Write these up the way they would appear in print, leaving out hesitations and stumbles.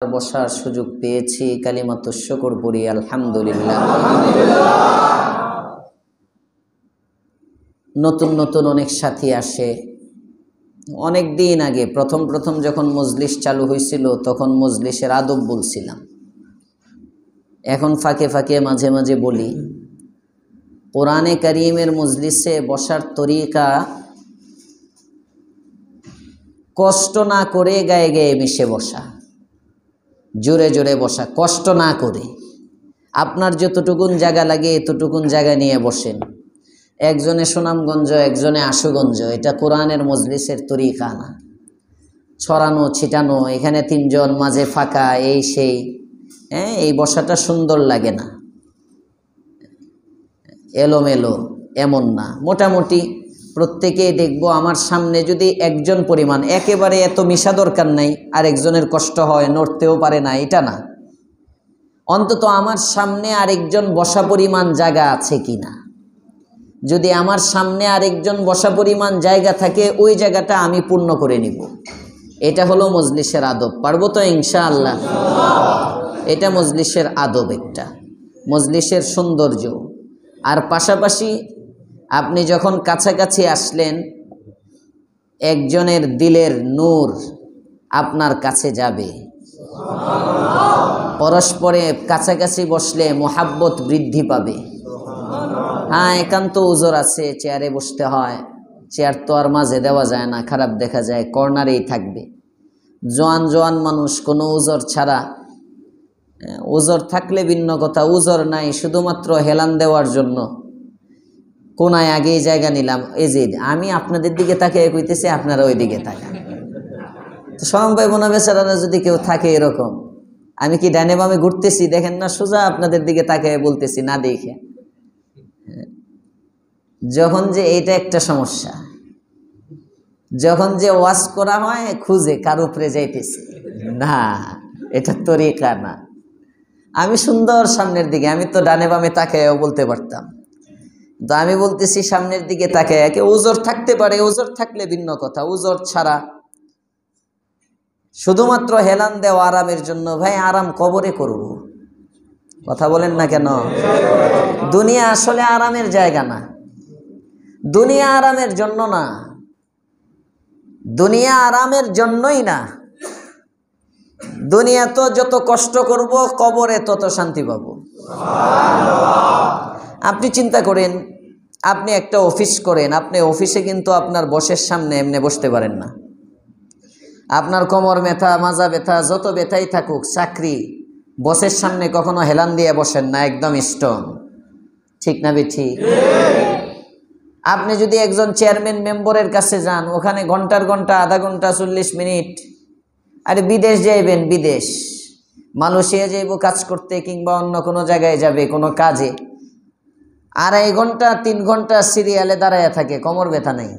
বসার সুযোগ পেয়েছি, কালিমাতুশ শুকর পড়ি আলহামদুলিল্লাহ। নতুন নতুন অনেক সাথী আসে। অনেক দিন আগে প্রথম যখন মজলিস চালু হয়েছিল তখন মজলিসের আদব বলছিলাম। এখন ফাঁকে ফাঁকে মাঝে মাঝে বলি, কোরআনে কারীমের মজলিসে বসার তরিকা কষ্ট না করে গায়ে গায়ে মিশে বসা, জোরে জোরে বসা, কষ্ট না করে। আপনার যতটুকুন জায়গা লাগে এতটুকুন জায়গা নিয়ে বসেন। একজনে সুনামগঞ্জ, একজনে আশুগঞ্জ, এটা কোরআনের মজলিসের তরিকা না। ছড়ানো ছিটানো, এখানে তিনজন মাঝে ফাঁকা, এই সেই, এই বসাটা সুন্দর লাগে না। এলোমেলো এমন না, মোটামুটি প্রত্যেকেই দেখবো আমার সামনে যদি একজন পরিমাণ, একেবারে এত মিশা দরকার নাই, আর একজনের কষ্ট হয়, নড়তেও পারে না, এটা না। অন্তত আমার সামনে আরেকজন বসা পরিমাণ জায়গা আছে কিনা। যদি আমার সামনে আরেকজন বসা পরিমাণ জায়গা থাকে, ওই জায়গাটা আমি পূর্ণ করে নিব। এটা হলো মজলিসের আদব। পারবো তো ইনশাআল্লাহ? এটা মজলিসের আদব, একটা মজলিসের সৌন্দর্য। আর পাশাপাশি আপনি যখন কাছাকাছি আসলেন, একজনের দিলের নূর আপনার কাছে যাবে। পরস্পরে কাছাকাছি বসলে মোহাব্বত বৃদ্ধি পাবে। হ্যাঁ, একান্ত উজর আছে, চেয়ারে বসতে হয়, চেয়ার তো আর মাঝে দেওয়া যায় না, খারাপ দেখা যায়, কর্নারেই থাকবে। জোয়ান মানুষ কোনো উজর ছাড়া, উজর থাকলে ভিন্ন কথা, উজর নাই, শুধুমাত্র হেলান দেওয়ার জন্য কোনায় আগেই জায়গা নিলাম। এই যে আমি আপনাদের দিকে তাকিয়ে কইতেছি, আপনারা ওই দিকে তাকান। তো সমবাই বোনা বেচারারা যদি কেউ থাকে এরকম, আমি কি ডানে বামে ঘুরতেছি দেখেন না, সোজা আপনাদের দিকে তাকিয়ে বলতেছি না দেখে। যখন যে এইটা একটা সমস্যা, যখন যে ওয়াজ করা হয় খুঁজে কার উপরে যাইতেছে না, এটা তরিকা না। আমি সুন্দর সামনের দিকে, আমি তো ডানে বামে তাকায়ও বলতে পারতাম, তো আমি বলতেছি সামনের দিকে তাকায়। একে উজর থাকতে পারে, উজর থাকলে ভিন্ন কথা, উজর ছাড়া শুধুমাত্র হেলান দেওয়া আরামের জন্য, ভাই আরাম কবরে করব। কথা বলেন না কেন? দুনিয়া আসলে আরামের জায়গা না, দুনিয়া আরামের জন্য না, দুনিয়া আরামের জন্যই না। দুনিয়া তো যত কষ্ট করব, কবরে তত শান্তি পাব। আপনি চিন্তা করেন, আপনি একটা অফিস করেন, আপনি অফিসে কিন্তু আপনার বসের সামনে এমনি বসতে পারেন না। আপনার কোমর ব্যথা, মাজা ব্যথা, যত ব্যথাই থাকুক, চাকরি বসের সামনে কখনো হেলান দিয়ে বসেন না, একদম স্ট্রং। ঠিক না বেঠি? আপনি যদি একজন চেয়ারম্যান মেম্বারের কাছে যান, ওখানে ঘন্টার ঘন্টা, আধা ঘন্টা, 40 মিনিট। আরে বিদেশ যাইবেন, বিদেশ মালয়েশিয়া যাইব কাজ করতে, কিংবা অন্য কোনো জায়গায় যাবে কোনো কাজে, 2.5 ঘন্টা 3 ঘন্টা সিরিয়ালে দাঁড়ায় থাকে, কোমর ব্যথা নেই।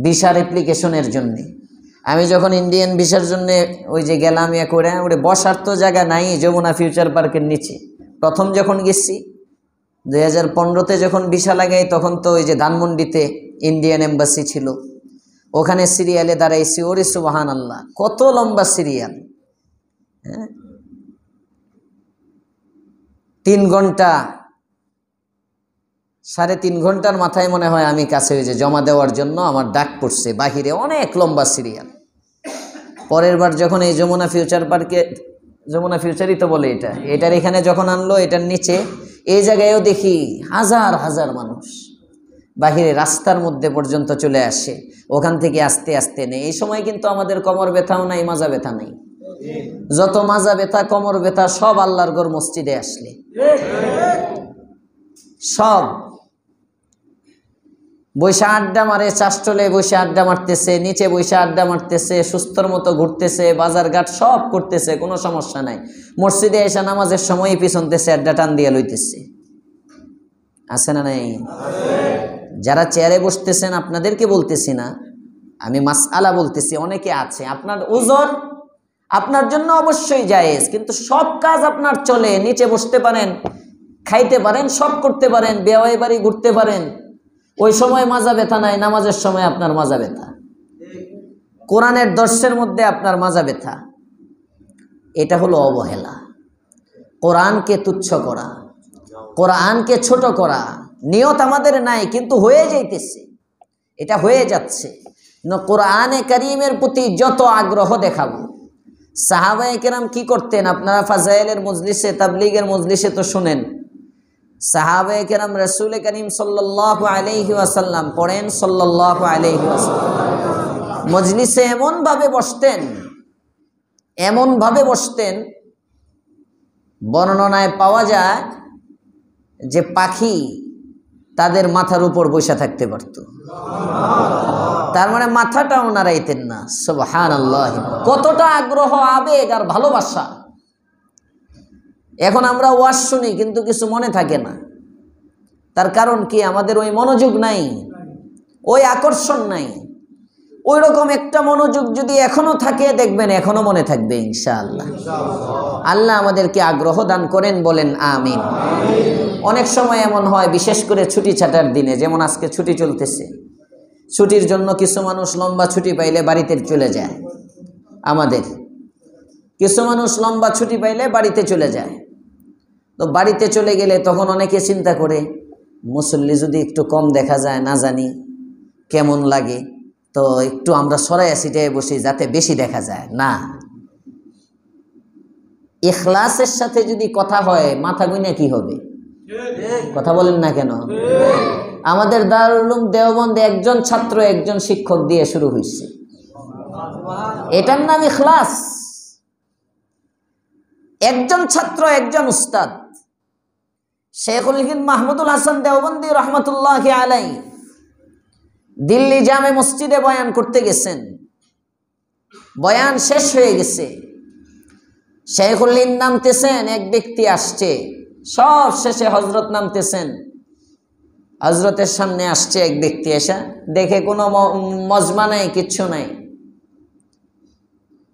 ভিসার অ্যাপ্লিকেশনের জন্যে আমি যখন ইন্ডিয়ান ভিসার জন্য ওই যে গেলাম, ইয়ে করে ওরে বসার তো জায়গা নাই যমুনা ফিউচার পার্কের নিচে। প্রথম যখন গেছি 2015-তে যখন ভিসা লাগাই, তখন তো ওই যে ধানমন্ডিতে ইন্ডিয়ান এম্বাসি ছিল, ওখানে সিরিয়ালে দাঁড়াইছি। ওরে সুবহানাল্লাহ, কত লম্বা সিরিয়াল! 3 ঘন্টা, 3.5 ঘন্টার মাথায় মনে হয় আমি কাছে হয়েছে জমা দেওয়ার জন্য আমার ডাক পড়ছে, বাহিরে অনেক লম্বা সিরিয়াল। পরের বার যখন এই যমুনা ফিউচার পার্কে, যমুনা ফিউচারই তো বলে এটার এখানে যখন আনলো, এটার নিচে এই জায়গায়ও দেখি হাজার হাজার মানুষ বাহিরে রাস্তার মধ্যে পর্যন্ত চলে আসে, ওখান থেকে আস্তে আস্তে নেই। এই সময় কিন্তু আমাদের কোমর ব্যথাও নাই, মাজা ব্যথা নাই। যত মাজা ব্যথা, কোমর ব্যথা সব আল্লাহর ঘর মসজিদে আসলে, সব বৈশা আড্ডা মারে, চাষটলে বসে আড্ডা মারতেছে, নিচে বৈশা আড্ডা মারতেছে, সুস্থর মতো ঘুরতেছে, বাজার ঘাট সব করতেছে, কোনো সমস্যা নাই। মসজিদে এসে নামাজের সময় পিছনতেছে, আড্ডা টান দিয়ে লইতেছে। আছে না নাই? যারা চেয়ারে বসতেছেন আপনাদেরকে বলতেছি না, আমি মাসআলা বলতেছি। অনেকে আছে, আপনার ওজন আপনার জন্য অবশ্যই জায়েজ, কিন্তু সব কাজ আপনার চলে, নিচে বসতে পারেন, খাইতে পারেন, সব করতে পারেন, বিয়ে বাড়ি ঘুরতে পারেন, ওই সময় মাজা ব্যথা নাই, নামাজের সময় আপনার মাজা ব্যথা, কোরআনের দর্শের মধ্যে আপনার মাজা ব্যথা, এটা হলো অবহেলা, কোরআনকে তুচ্ছ করা, কোরআনকে ছোট করা। নিয়ত আমাদের নাই, কিন্তু হয়ে যাইতেছে, এটা হয়ে যাচ্ছে। কোরআনে কারীমের প্রতি যত আগ্রহ দেখাবো। সাহাবায়ে কেরাম কি করতেন? আপনারা ফাজাইলের মজলিসে, তাবলীগের মজলিসে তো শুনেন, সাহাবায়ে কেরাম রাসূল করিম সাল্লাল্লাহু আলাইহি ওয়াসাল্লাম পড়েন, সাল্লাল্লাহু আলাইহি ওয়াসাল্লাম মজলিসে এমন ভাবে বসতেন, বর্ণনায় পাওয়া যায় যে পাখি তাদের মাথার উপর বসে থাকতে পারত। তার মানে মাথাটাও নাড়াইতেন না। সুবহানাল্লাহ, কতটা আগ্রহ, আবেগ আর ভালোবাসা। এখন আমরা ওয়াজ শুনি কিন্তু কিছু মনে থাকে না। তার কারণ কি? আমাদের ওই মনোযোগ নাই, ওই আকর্ষণ নাই। ওই রকম একটা মনোযোগ যদি এখনো থাকে, দেখবেন এখনো মনে থাকবে ইনশাআল্লাহ। আল্লাহ আমাদেরকে আগ্রহ দান করেন, বলেন আমিন। অনেক সময় এমন হয়, বিশেষ করে ছুটি ছাটার দিনে, যেমন আজকে ছুটি চলতেছে, ছুটির জন্য কিছু মানুষ লম্বা ছুটি পাইলে বাড়িতে চলে যায়। আমাদের কিছু মানুষ লম্বা ছুটি পাইলে বাড়িতে চলে যায়। তো বাড়িতে চলে গেলে তখন অনেকে চিন্তা করে, মুসল্লি যদি একটু কম দেখা যায়, না জানি কেমন লাগে, তো একটু আমরা সরাইয়া ছিটায় বসি যাতে বেশি দেখা যায়। না, ইখলাসের সাথে যদি কথা হয়, মাথা গুইনা কি হবে? কথা বলেন না কেন? আমাদের দারুল উলুম দেওবন্দে একজন ছাত্র একজন শিক্ষক দিয়ে শুরু হয়েছে, এটার নাম ইখলাস। একজন ছাত্র একজন উস্তাদ। শেখুল হিন্দ মাহমুদুল হাসান দেওবন্দি রহমতুল্লাহি আলাইহি দিল্লি জামে মসজিদে বয়ান করতে গেছেন। বয়ান শেষ হয়ে গেছে, শেখুল হিন্দ নামতেছেন, এক ব্যক্তি আসছে। সব শেষে হজরত নামতেছেন, হজরতের সামনে আসছে এক ব্যক্তি, এসে দেখে কোনো মজমা নাই, কিচ্ছু নাই।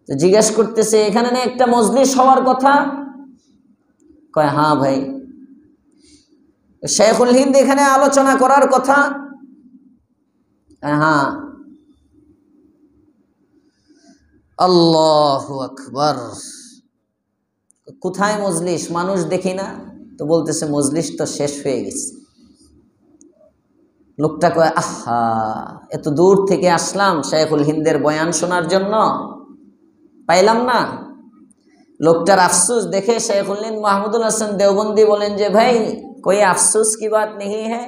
তো জিজ্ঞেস করতেছে, এখানে না একটা মজলিস হওয়ার কথা? কয় হ্যাঁ ভাই। শেখুল হিন্দ এখানে আলোচনা করার কথা? হ্যাঁ। আল্লাহু আকবার। কোথায় মজলিস? মানুষ দেখি না। তো বলতেছে মজলিস তো শেষ হয়ে গেছে। লোকটা কয়, আহা, এত দূর থেকে আসলাম শেখুল হিন্দের বয়ান শোনার জন্য, পাইলাম না। লোকটার আফসোস দেখে শেখুল হিন্দ মাহমুদুল হাসান দেওবন্দি বলেন যে, ভাই कोई अफसोस की बात नहीं है,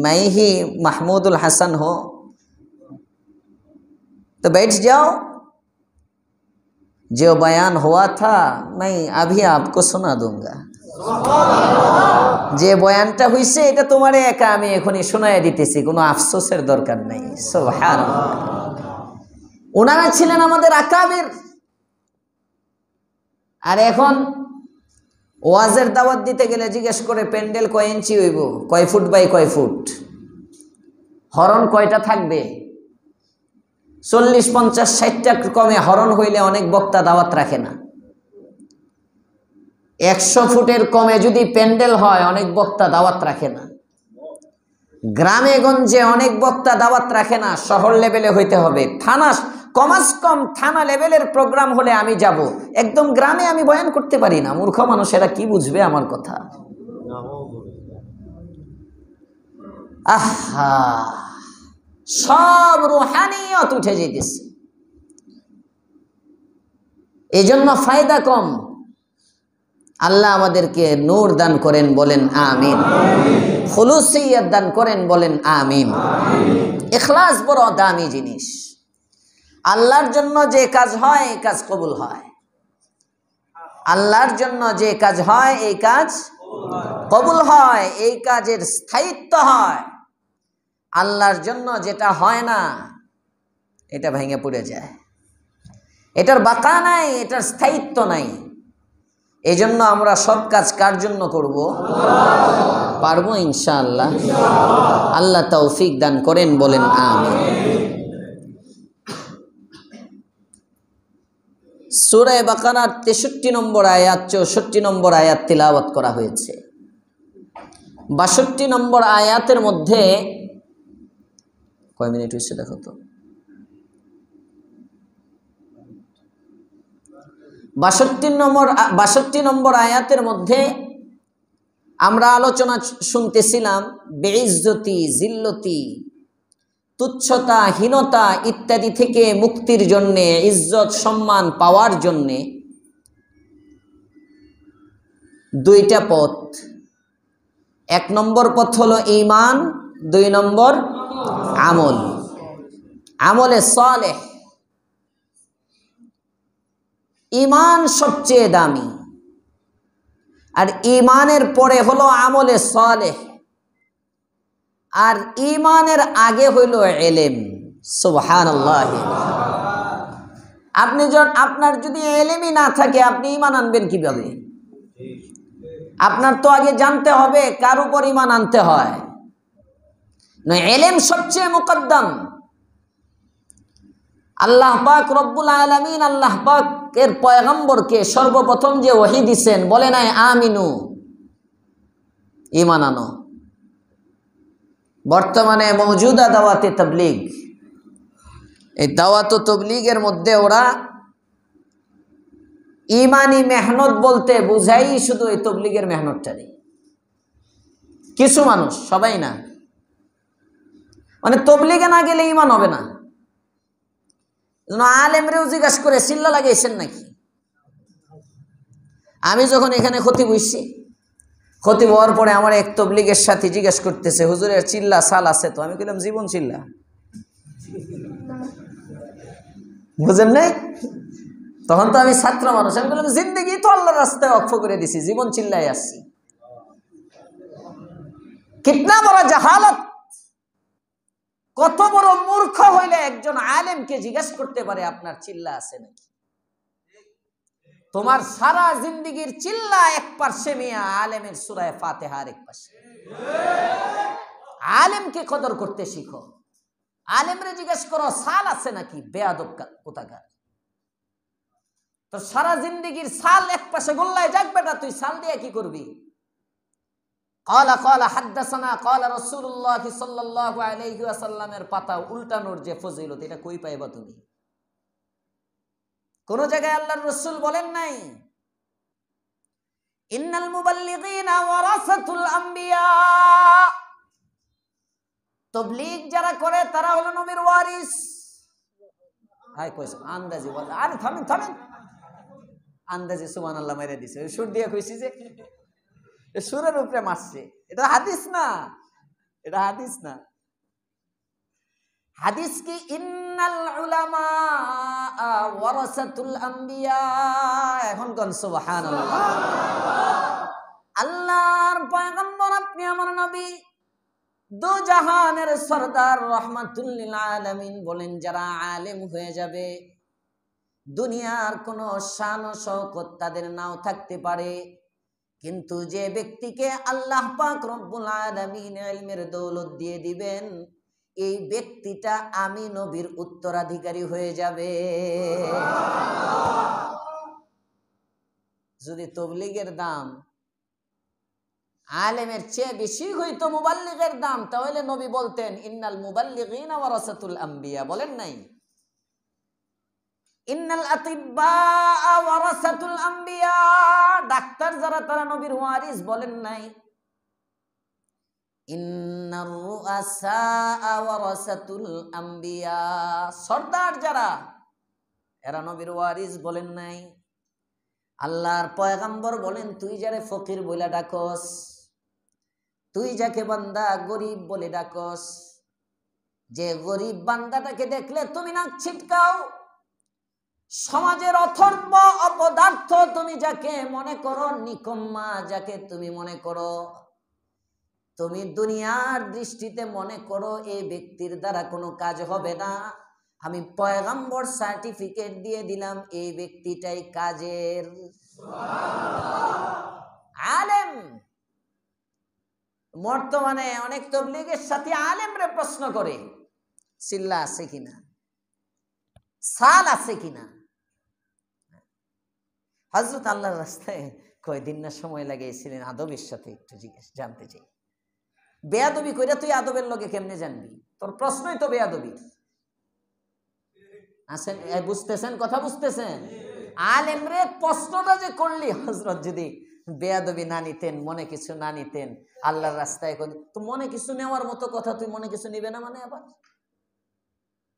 मैं ही महमूदुल हसन हूं, तो बैठ जाओ। जो बयान हुआ था मैं अभी आपको सुना दूंगा। যে বয়ানটা হইছে এটা তোমারে একা আমি এখনই শোনায় দিতেছি, কোনো আফসোসের দরকার নাই। সুবহানাল্লাহ। ওনারা ছিলেন আমাদের আকাবির। আর এখন ওয়াজের দাওয়াত দিতে গেলে জিজ্ঞেস করে, প্যান্ডেল কয় ইঞ্চি হইব, কয় ফুট বাই কয় ফুট, হরণ কয়টা থাকবে। 40, 50, 60টা কমে হরণ হইলে অনেক বক্তা দাওয়াত রাখে না। 100 ফুটের কমে যদি প্যান্ডেল হয়, অনেক বক্তা দাওয়াত রাখে না। গ্রামে গঞ্জে অনেক বক্তা দাওয়াত রাখে না। শহর লেভেলে হইতে হবে, থানা, কমাস কম থানা লেভেলের প্রোগ্রাম হলে আমি যাব। একদম গ্রামে আমি বয়ান করতে পারি না। মূর্খ মানুষেরা কি বুঝবে আমার কথা? আহা, সব রুহানিয়ত উঠে যেতেছে। এই জন্য ফায়দা কম। আল্লাহ আমাদেরকে নূর দান করেন, বলেন আমিন। খুলুসিয়ত দান করেন, বলেন আমিন। ইখলাস বড় দামি জিনিস। আল্লাহর জন্য যে কাজ হয় এই কাজ কবুল হয়। আল্লাহর জন্য যে কাজ হয় এই কাজ কবুল হয়, এই কাজের স্থায়িত্ব হয়। আল্লাহর জন্য যেটা হয় না এটা ভেঙে পড়ে যায়, এটার বাঁকা নাই, এটার স্থায়িত্ব নাই। এই জন্য আমরা সব কাজ কার জন্য করব? পারবো ইনশাআল্লাহ। আল্লাহ তৌফিক দান করেন, বলেন আমিন। সূরা বাকারার 63 নম্বর আয়াত, 64 নম্বর আয়াত তিলাওয়াত করা হয়েছে। 62 নম্বর আয়াতের মধ্যে কয় মিনিট হয়েছে দেখো তো। 62 নম্বর আয়াতের মধ্যে আমরা আলোচনা শুনতেছিলাম বেইজ্জতি, জিল্লতি, তুচ্ছতা, হীনতা ইত্যাদি থেকে মুক্তির জন্যে, ইজ্জত সম্মান পাওয়ার জন্যে দুইটা পথ। 1 নম্বর পথ হলো ঈমান, 2 নম্বর আমল, আমলে সালেহ। ঈমান সবচেয়ে দামি, আর ঈমানের পরে হলো আমলে সালেহ, আর ঈমানের আগে হইল ইলম। সুবহানাল্লাহ। আপনার যদি ইলমই না থাকে আপনি ঈমান আনবেন কিভাবে? আপনার তো আগে জানতে হবে কার উপর ঈমান আনতে হয়। না, ইলম সবচেয়ে মুকদ্দম। আল্লাহ পাক রব্বুল আলামিন আল্লাহ পাকের পয়গম্বরকে সর্বপ্রথম যে ওহী দিয়েছেন, বলে নাই আমিনু, ঈমান আনো। বর্তমানে মওজুদা দাওয়াতে তাবলীগ, এই দাওয়াত ও তাবলীগের মধ্যে ওরা ঈমানি মেহনত বলতে বুঝাই শুধু এই তাবলীগের মেহনতটাই। কিছু মানুষ, সবাই না, মানে তাবলীগে না গেলে ঈমান হবে না। আলেমরেও জিজ্ঞাসা করে চিল্লা লাগাইছেন নাকি? আমি যখন এখানে খতিব হইছি, খতিব হওয়ার পরে আমার এক তাবলীগের সাথে জিজ্ঞেস করতেছে, হুজুরের চিল্লা সাল আছে তো? আমি কইলাম জীবন চিল্লা। বুঝেন নাই? তখন তো আমি ছাত্র মানুষ, আমি বললাম জিন্দেগি তো আল্লাহর রাস্তায় ওয়াকফ করে দিছি, জীবন চিল্লাই আসছি। কিতনা বড় জাহালত! কত বড় মূর্খ হইলে একজন আলেমকে জিজ্ঞাসা করতে পারে আপনার চিল্লা আছে নাকি? তোমার সারা জিন্দেগির চিল্লা এক পাশে, মিয়া আলেমের সূরা ফাতিহার এক পাশে। আলেমকে কদর করতে শিখো। আলেমরে জিজ্ঞেস করো সাল আছে নাকি? বেয়াদব কোথাকার! তো সারা জিন্দেগির সাল এক পাশে গোল্লায় যাক বেটা, তুই সাল দিয়ে কি করবি? ক্বালা ক্বালা হাদাসানা ক্বালা রাসূলুল্লাহ সাল্লাল্লাহু আলাইহি ওয়াসাল্লামের পাতা উল্টানোর যে ফজিলত, এটা কই পাইবা তুমি? কোন জায়গায় আল্লাহর রাসূল বলেন নাই ইন্নাল মুবাল্লিগিনা ওয়ারাসাতুল আম্বিয়া, তাবলীগ যারা করে তারা হলো নবীর ওয়ারিস। হাই কইছে আন্দাজি বল, আরে থামেন থামেন, আন্দাজি সুবহানাল্লাহ মেরে দিছে। সুর দিয়ে কইছি যে সুরের উপরে মারছে, এটা হাদিস না, এটা হাদিস না। হাদিস কি ইন্নাল উলামা ওয়ারাসাতুল আম্বিয়া। এখন কোন সুবহানাল্লাহ। আল্লাহর পয়গম্বর আপনি আমার নবী, দু জাহানের সরদার রহমাতুল লিল আলামিন বলেন, যারা আলেম হয়ে যাবে দুনিয়ার কোনো শান ও শওকত তাদের নাও থাকতে পারে, কিন্তু যে ব্যক্তিকে আল্লাহ পাক রব্বুল আলামিন ইলমের দৌলত দিয়ে দিবেন, এই ব্যক্তিটা আমি নবীর উত্তরাধিকারী হয়ে যাবে। যদি তাবলীগের দাম আলেমের চেয়ে বেশি হইতো মুবাল্লিগের দাম, তাহলে নবী বলতেন ইন্নাল মুবাল্লিগিনা ওয়ারাসাতুল আম্বিয়া। বলেন নাই ইন্নাল আতিব্বা ওয়ারাসাতুল আম্বিয়া, ডাক্তার যারা তারা নবীর ওয়ারিস। বলেন নাই ইন্নার রুআসা ওয়ারাসাতুল আম্বিয়া, সরদার যারা এরা নবীর ওয়ারিস। বলেন নাই আল্লাহর পয়গম্বর বলেন, তুই যারে ফকির বলে ডাকস, তুই যাকে বান্দা গরিব বলে ডাকস, যে গরিব বান্দাটাকে দেখলে তুমি নাক ছিটকাও, সমাজের অথর্ব অপদার্থ তুমি যাকে মনে করো, নিকম্মা যাকে তুমি মনে করো, তুমি দুনিয়ার দৃষ্টিতে মনে করো এই ব্যক্তির দ্বারা কোনো কাজ হবে না, আমি পয়গম্বর সার্টিফিকেট দিয়ে দিলাম এই ব্যক্তিটাই কাজের। আলেম বর্তমানে অনেক তাবলীগের সাথে আলেমরে প্রশ্ন করে চিল্লা আছে কিনা, সাল আছে কিনা। হযরত আল্লাহর রাস্তায় কয়দিন না সময় লাগাইছিলেন আদবের সাথে একটু জানতে চাই। বেয়াদবি কইরা তুই আদবের লগে কেমনে জানবি? তোর প্রশ্নই তো বেয়াদবির। আসেন, বুঝতেছেন কথা? বুঝতেছেন? আলেম রে প্রশ্নটা যে করলি, হযরত যদি বেয়াদবি না নিতেন, মনে কিছু না নিতেন, আল্লাহর রাস্তায় তো মনে কিছু নেওয়ার মতো কথা তুই মনে কিছু নিবে না মানে? আবার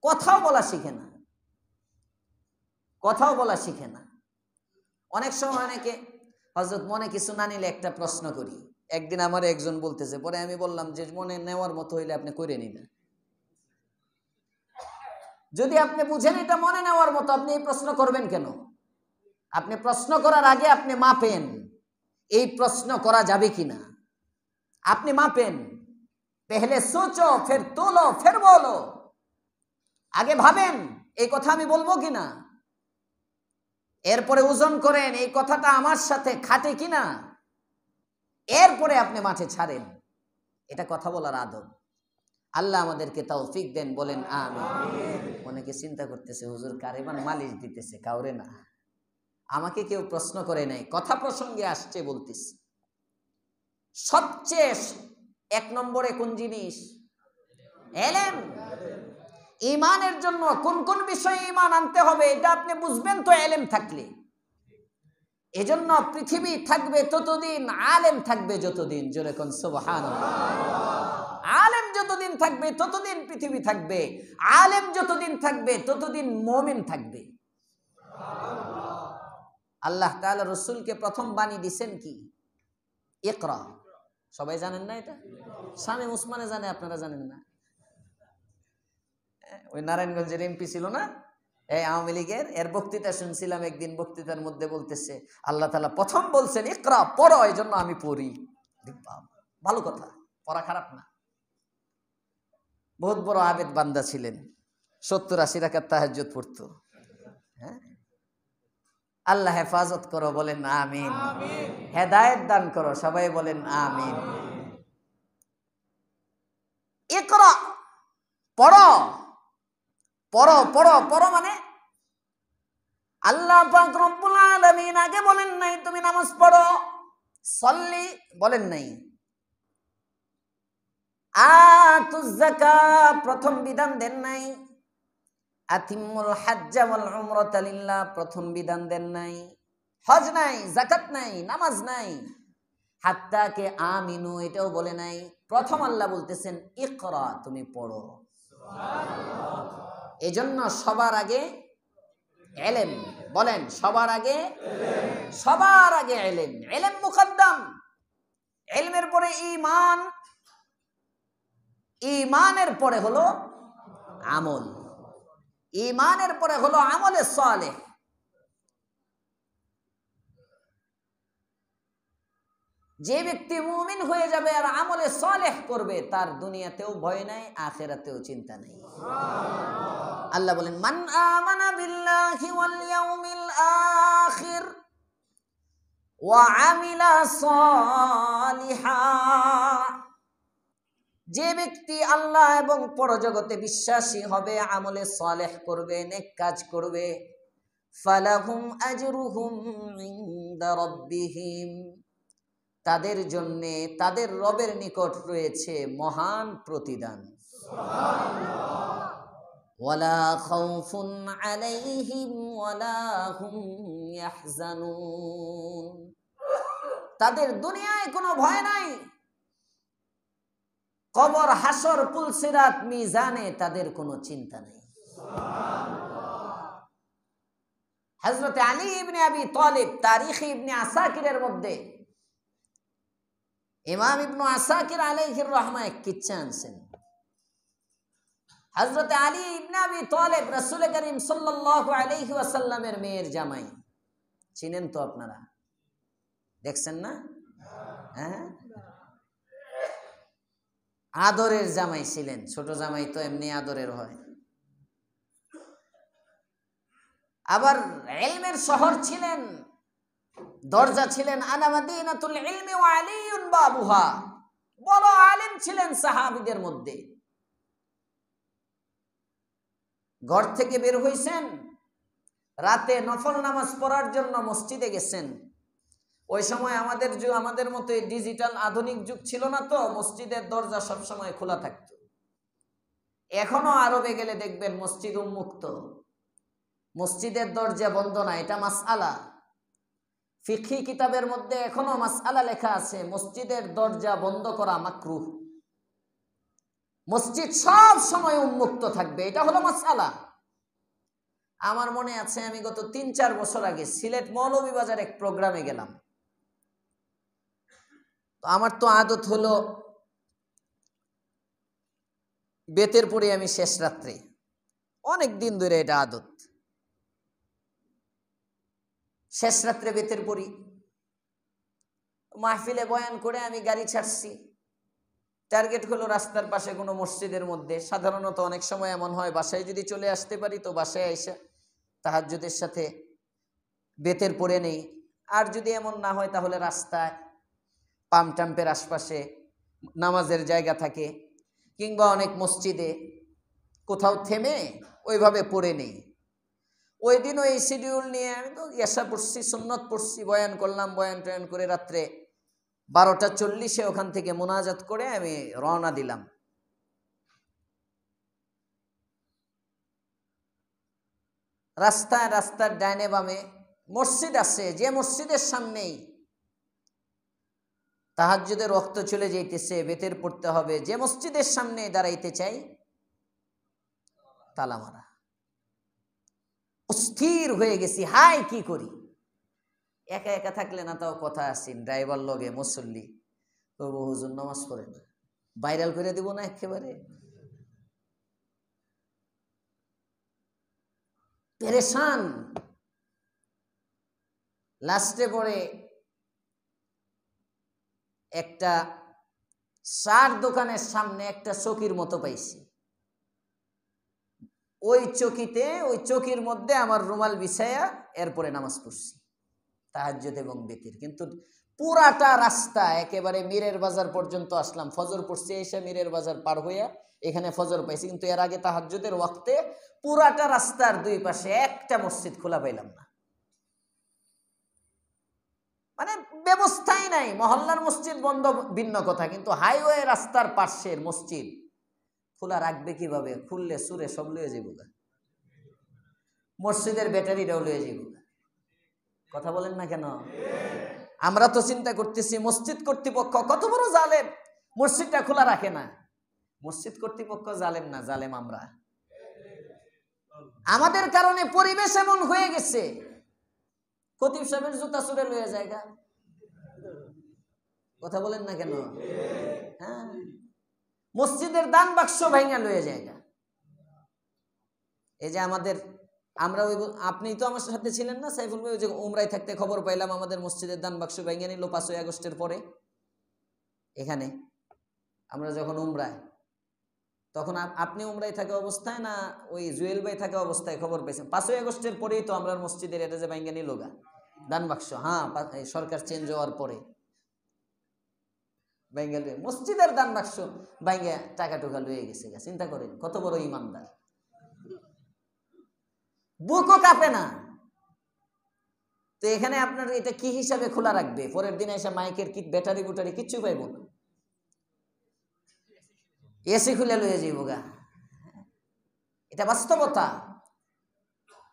কথাও বলা শিখে না, কথাও বলা শিখে না। অনেক সময় অনেকে হযরত মনে কিছু না নিলে একটা প্রশ্ন করি। একদিন আমার একজন বলতেছে, পরে আমি বললাম যে মনে নেওয়ার মতো হইলে আপনি করে নিন। যদি আপনি বুঝেন এটা মনে নেওয়ার মতো, আপনি এই প্রশ্ন করবেন কেন? আপনি প্রশ্ন করার আগে আপনি মাপেন এই প্রশ্ন করা যাবে কিনা। আপনি মাপেন, পেহলে সোচো ফির তোলো ফির বলো। আগে ভাবেন এই কথা আমি বলবো কিনা, এরপরে ওজন করেন এই কথাটা আমার সাথে খাটে কিনা, এরপরে আপনি মাঠে ছাড়েন। এটা কথা বলার আদব। আল্লাহ আমাদেরকে তৌফিক দেন, বলেন আমিন। অনেকে চিন্তা করতেছে হুজুর কারেবান মালিশ দিতেছে, কাউরে না, আমাকে কেউ প্রশ্ন করে নাই, কথা প্রসঙ্গে আসছে বলতেছি। সবচেয়ে এক নম্বরে কোন জিনিস? ইলম। ঈমানের জন্য কোন কোন বিষয়ে ঈমান আনতে হবে এটা আপনি বুঝবেন তো ইলম থাকলে। এজন্য পৃথিবী থাকবে ততদিন, আলেম থাকবে যতদিন। জোরে কোন সুবহানাল্লাহ। আলেম যতদিন থাকবে ততদিন পৃথিবী থাকবে, আলেম যতদিন থাকবে ততদিন মুমিন থাকবে। আল্লাহ তাআলা রাসূলকে প্রথম বাণী দিবেন কি? ইকরা। সবাই জানেন না এটা? শামীম ওসমানে জানে, আপনারা জানেন না? ওই নারায়ণগঞ্জের এমপি ছিল না, এই আওয়ামী লীগের, এর বক্তৃতা শুনছিলাম একদিন। বক্তৃতার মধ্যে বলতেছে আল্লাহ তাআলা প্রথম বলছেন ইকরা, পড়ো, এই জন্য আমি পড়ি। ভালো কথা, পড়া খারাপ না। বহুত বড় আবেদ বান্দা ছিলেন, 70-80 রাকাত তাহাজ্জুদ পড়তো। হ্যাঁ, আল্লাহ হেফাজত করো, বলেন আমিন। হেদায়েত দান করো, সবাই বলেন আমিন। ইকরা, পড়ো পড়ো পড়ো পড়ো মানে আল্লাহ পাক রব্বুল আলামিন আগে বলেন নাই তুমি নামাজ পড়ো, সল্লি বলেন নাই, আতুজ যাকাত প্রথম বিধান দেন নাই, আতিমুল হজ্জ ওয়াল উমরাতা লিল্লাহ প্রথম বিধান দেন নাই, হজ নাই, যাকাত নাই, নামাজ নাই, হাত্তা কে আমিনু এটাও বলে নাই। প্রথম আল্লাহ বলতেছেন ইকরা, তুমি পড়ো। সুবহানাল্লাহ। এজন্য সবার আগে ইলম, বলেন সবার আগে ইলম, সবার আগে ইলম। ইলম মুকদ্দম, ইলমের পরে ঈমান, ঈমানের পরে হলো আমল, ঈমানের পরে হলো আমলে সালেহ। যে ব্যক্তি মুমিন হয়ে যাবে আর আমলে সালেহ করবে, তার দুনিয়াতেও ভয় নাই, আখিরাতেও চিন্তা নাই। সুবহানাল্লাহ। আল্লাহ বলেন মান আমানা বিল্লাহি ওয়াল ইয়াউমিল আখির ওয়া আমিলা সালিহা। যে ব্যক্তি আল্লাহ এবং পরজগতে বিশ্বাসী হবে, আমলে সালেহ করবে, নেক কাজ করবে, ফালাহুম আজরুহুম ইনদা রাব্বিহিম, তাদের জন্য তাদের রবের নিকট রয়েছে মহান প্রতিদান। সুবহানাল্লাহ। ওয়ালা খাউফুন আলাইহিম ওয়ালা হুম ইয়াহজানুন, তাদের দুনিয়ায় কোনো ভয় নাই, কবর, হাসর, পুলসিরাত, মিজানে তাদের কোনো চিন্তা নেই। সুবহানাল্লাহ। হযরত আলী ইবনে আবি তালিব তারিখ ইবনে আসাকিরের মধ্যে ইমাম ইবনে আসাকির আলাইহির রহমা এক কিচ্ছা আনছেন। হযরত আলী ইবনে আবি তালিব রাসূল করিম সাল্লাল্লাহু আলাইহি ওয়াসাল্লামের মেয়ের জামাই, চিনেন তো আপনারা, দেখছেন না? হ্যাঁ, আদরের জামাই ছিলেন। ছোট জামাই তো এমনি আদরের হয়। আবার ইলমের শহর ছিলেন, দরজা ছিলেন, আনা মাদিনাতুল ইলমি ওয়া আলিয়ুন বাবুহা, বড় আলেম ছিলেন সাহাবীদের মধ্যে। ঘর থেকে বের হইছেন, রাতে নফল নামাজ পড়ার জন্য মসজিদে গেছেন। ওই সময় আমাদের মতো ডিজিটাল আধুনিক যুগ ছিল না, তো মসজিদের দরজা সব সময় খোলা থাকতো। এখনো আরবে গেলে দেখবেন মসজিদ উন্মুক্ত, মসজিদের দরজা বন্ধ না, এটা মাসআলা। ফিকহি কিতাবের মধ্যে এখনো মাসআলা লেখা আছে, মসজিদের দরজা বন্ধ করা মাকরুহ। মসজিদ সব সময় উন্মুক্ত থাকবে, এটা হলো মাসআলা। আমার মনে আছে আমি গত ৩-৪ বছর আগে সিলেট মৌলভীবাজার এক প্রোগ্রামে গেলাম। তো আমার তো আদত হলো বেতের পরে আমি শেষ রাত্রে, অনেক দিন ধরে এটা আদত, শেষ রাত্রে বেতের পরি। মাহফিলে বয়ান করে আমি গাড়ি ছাড়ছি, টার্গেট হলো রাস্তার পাশে কোনো মসজিদের মধ্যে। সাধারণত অনেক সময় এমন হয় বাসায় যদি চলে আসতে পারি তো বাসায় আইসা তাহাজ্জুদের সাথে বেতের পরে নেই, আর যদি এমন না হয় তাহলে রাস্তায় পাম্প টাম্পের আশপাশে নামাজের জায়গা থাকে, কিংবা অনেক মসজিদে কোথাও থেমে ওইভাবে পড়ে নেই। ওই দিন ওই শিডিউল নিয়ে আমি তো ইয়াশা পড়ছি, সুন্নত পড়ছি, বয়ান করলাম, বয়ান টয়ান করে রাত্রে 12টা 40 ওখান থেকে মোনাজাত করে আমি রওনা দিলাম। রাস্তার ডাইনে বামে মসজিদ আছে, যে মসজিদের সামনেই তাহাজ্জুদের ওয়াক্ত চলে যাইতেছে, বেতের পড়তে হবে, যে মসজিদের সামনে দাঁড়াইতে চাই তালা মারা। অস্থির হয়ে গেছি, হাই কি করি। একা একা থাকলে না তাও কথা আসেন, ড্রাইভার লগে মুসল্লি, তবু হুজুর নামাজ পড়ে না, ভাইরাল করে দিব না একেবারে। পেরেশান। লাস্টে পরে একটা সার দোকানের সামনে একটা চকির মতো পাইছি, ওই চকির মধ্যে আমার রুমাল বিছায়া এরপরে নামাজ পড়ছি তাহাজ্জুদ এবং বেতির। কিন্তু পুরাটা রাস্তা একেবারে মীরের বাজার পর্যন্ত আসলাম, ফজর পড়ছি, এসে মীরের বাজার পার হইয়া এখানে ফজর পাইছি। কিন্তু এর আগে তাহাজ্জুদের ওয়াক্তে পুরাটা রাস্তার দুই পাশে একটা মসজিদ খোলা পাইলাম না, মানে ব্যবস্থাই নাই। মহল্লার মসজিদ বন্ধ ভিন্ন কথা, কিন্তু হাইওয়ে রাস্তার পাশের মসজিদ খোলা রাখবে কিভাবে? খুললে সুরে সব লয়ে যাবো, মসজিদের ব্যাটারিটাও লয়ে যাবো। কথা বলেন না কেন? আমরা তো চিন্তা করতেছি মসজিদ কর্তৃপক্ষ কত বড় জালেম, মসজিদটা খোলা রাখে না। মসজিদ কর্তৃপক্ষ জালেম না, জালেম আমরা। আমাদের কারণে পরিবেশ এমন হয়ে গেছে, খতিব সাহেবের জুতা চুরে লয়ে জায়গা। কথা বলেন না কেন? হ্যাঁ, মসজিদের দান বাক্স ভাঙা লয়ে জায়গা। এই যে আমরা ওই, আপনি তো আমার সাথে ছিলেন না সাইফুল ভাই, ওই যে উমরায় থাকতে খবর পাইলাম আমাদের মসজিদের দান বাক্স ভেঙে নিল 5ই আগস্টের পরে। এখানে আমরা যখন উমরায়, তখন আপনি উমরায় থাকা অবস্থায় না ওই জুয়েল ভাই থাকা অবস্থায় খবর পেয়েছেন? 5ই আগস্টের পরেই তো আমরা মসজিদের এটা যে ভেঙে নিল গা দান বাক্স। হ্যাঁ, সরকার চেঞ্জ হওয়ার পরে মসজিদের দান বাক্স ভাঙে টাকা টুকা লয়ে গেছে। চিন্তা করেন কত বড় ইমানদার, বুকও কাঁপে না। তো এখানে আপনার এটা কি হিসাবে খোলা রাখবে? পরের দিনে এসে মাইকের কি ব্যাটারি বুটারি কিচ্ছু পাইব না, এসি খুলে লয়ে যাইব গা। এটা বাস্তবতা।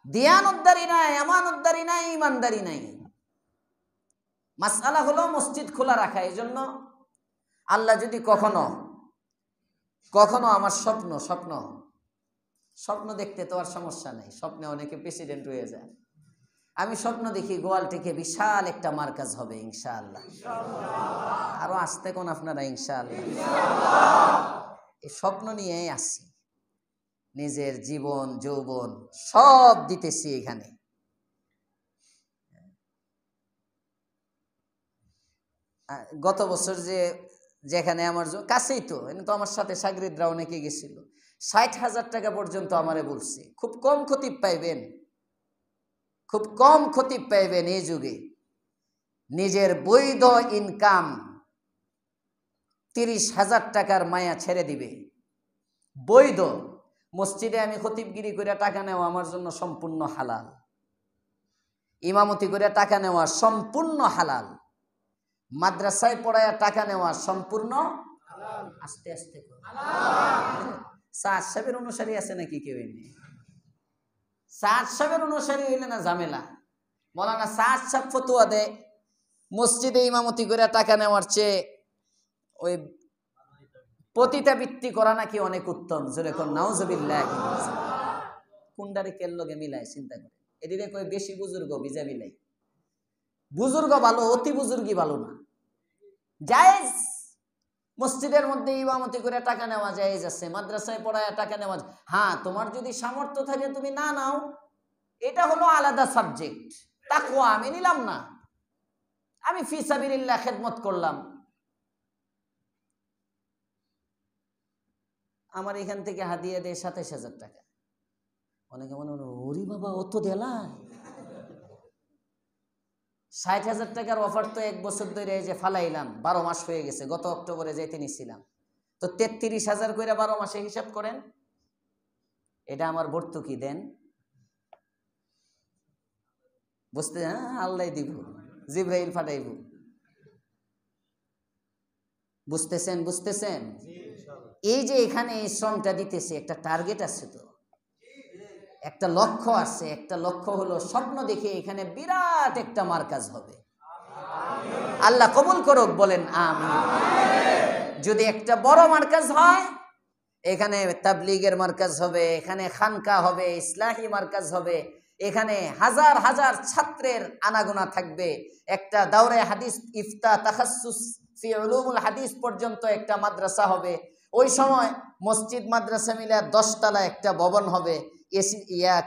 দিয়ানতদারি নাই, আমানতদারি নাই, ইমানদারি নাই। মাসআলা হলো মসজিদ খোলা রাখা। এই জন্য আল্লাহ যদি কখনো আমার স্বপ্ন দেখতে তো আর সমস্যা নেই, স্বপ্নে অনেকে প্রেসিডেন্ট হয়ে যায়। আমি স্বপ্ন দেখি গোয়াল থেকে বিশাল একটা মার্কাজ হবে ইনশাআল্লাহ। আরো আসতে কোন আপনারা ইনশাআল্লাহ। এই স্বপ্ন নিয়েই আসছি, নিজের জীবন যৌবন সব দিতেছি এখানে। গত বছর যেখানে আমার কাছেই তো, এনে তো আমার সাথে সাগরিদরা অনেকে গেছিল, 60,000 টাকা পর্যন্ত আমারে বলছে। খুব কম খতিব পাইবেন এই যুগে। নিজের বৈধ ইনকাম 30,000 টাকার মায়া ছেড়ে দিবে, বৈধ। মসজিদে আমি খতিবগিরি করে টাকা নেওয়া আমার জন্য সম্পূর্ণ হালাল, ইমামতি করে টাকা নেওয়া সম্পূর্ণ হালাল, মাদ্রাসায় পড়ায় টাকা নেওয়া সম্পূর্ণ আস্তে আস্তে। সাহেবের অনুসারী আছে নাকি কেউ? এমনি সাদ সাহেবের অনুসারী হইলে না ঝামেলা। মৌলানা সাদ সাহেব ফতুয়া দেয় মসজিদে ইমামতি করে টাকা নেওয়ার চেয়ে ওই পতিতাবৃত্তি করা নাকি অনেক উত্তম। জোরে কোন নাউজুবিল্লাহ। কুন্ডারে কেল লগে মিলায় চিন্তা করে এদিকে কই বেশি বুজুর্গ ভিজা মিলাই। বুজুর্গ ভালো, অতি বুজুর্গই ভালো না। জায়েজ মসজিদের মধ্যে ইমামতি করে টাকা নেওয়া জায়েজ আছে, মাদ্রাসায় পড়ায় টাকা নেওয়া। হ্যাঁ, তোমার যদি সামর্থ্য থাকে তুমি না নাও, এটা হলো আলাদা সাবজেক্ট। তাকওয়া আমি নিলাম না, আমি ফি সাবিলিল্লাহ খেদমত করলাম। আমার এখান থেকে হাদিয়া দেয় ২৭,০০০ টাকা। অনেকে মনে হলো ওরে বাবা অত দেলায়। ৬০,০০০ টাকার অফার তো ১ বছর ধরে যে ফালাইলাম, ১২ মাস হয়ে গেছে। গত অক্টোবরে যেতে নিছিলাম, তো ৩৩,০০০ করে ১২ মাসে হিসাব করেন। এটা আমার ভর্তুকি দেন, বুঝতে? হ্যাঁ, আল্লাহ দিব, জিব্রাইল ফাটাইব। বুঝতেছেন? বুঝতেছেন? এই যে এখানে এই শ্রমটা দিতেছে, একটা টার্গেট আছে, তো একটা লক্ষ্য আছে। একটা লক্ষ্য হলো স্বপ্ন দেখে এখানে বিরাট একটা মার্কাজ হবে। আল্লাহ কবুল করুক, বলেন আমিন। যদি একটা বড় মার্কাজ হয়, এখানে তাবলীগের মার্কাজ হবে, এখানে খানকা হবে, ইসলাহি মার্কাজ হবে, এখানে হাজার হাজার ছাত্রের আনাগোনা থাকবে। একটা দাওরে হাদিস, ইফতা, তাখাসসুস ফি উলুমুল হাদিস পর্যন্ত একটা মাদ্রাসা হবে। ওই সময় মসজিদ মাদ্রাসা মিলে 10 তলা একটা ভবন হবে। এসি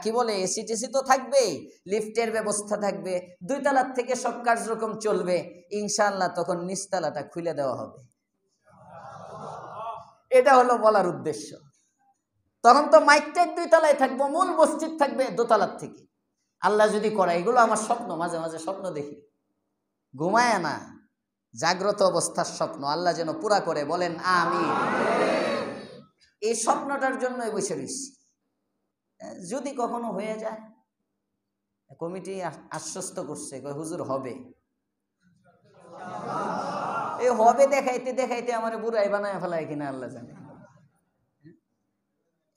কি বলে, এসিটিসি তো থাকবেই, লিফটের ব্যবস্থা থাকবে। 2 তলার থেকে সব কার্যক্রম চলবে ইনশাআল্লাহ। তখন নিচতলাটা খুলে দেওয়া হবে। এটা হলো বলার উদ্দেশ্য। তখন তো মাইকটেক 2 তলায় থাকবো, মূল মসজিদ থাকবে দোতলার থেকে। আল্লাহ যদি করে, এগুলো আমার স্বপ্ন, মাঝে মাঝে স্বপ্ন দেখি, ঘুমায় না, জাগ্রত অবস্থার স্বপ্ন। আল্লাহ যেন পুরা করে, বলেন আমিন। এই স্বপ্নটার জন্যই বসে রয়েছি। যদি কখনো হয়ে যায়, কমিটি আশ্বস্ত করছে, হুজুর হবে। এই হবে দেখাইতে দেখাইতে আমার বুড়াই বানায় ফেলায় কিনা আল্লাহ জানে।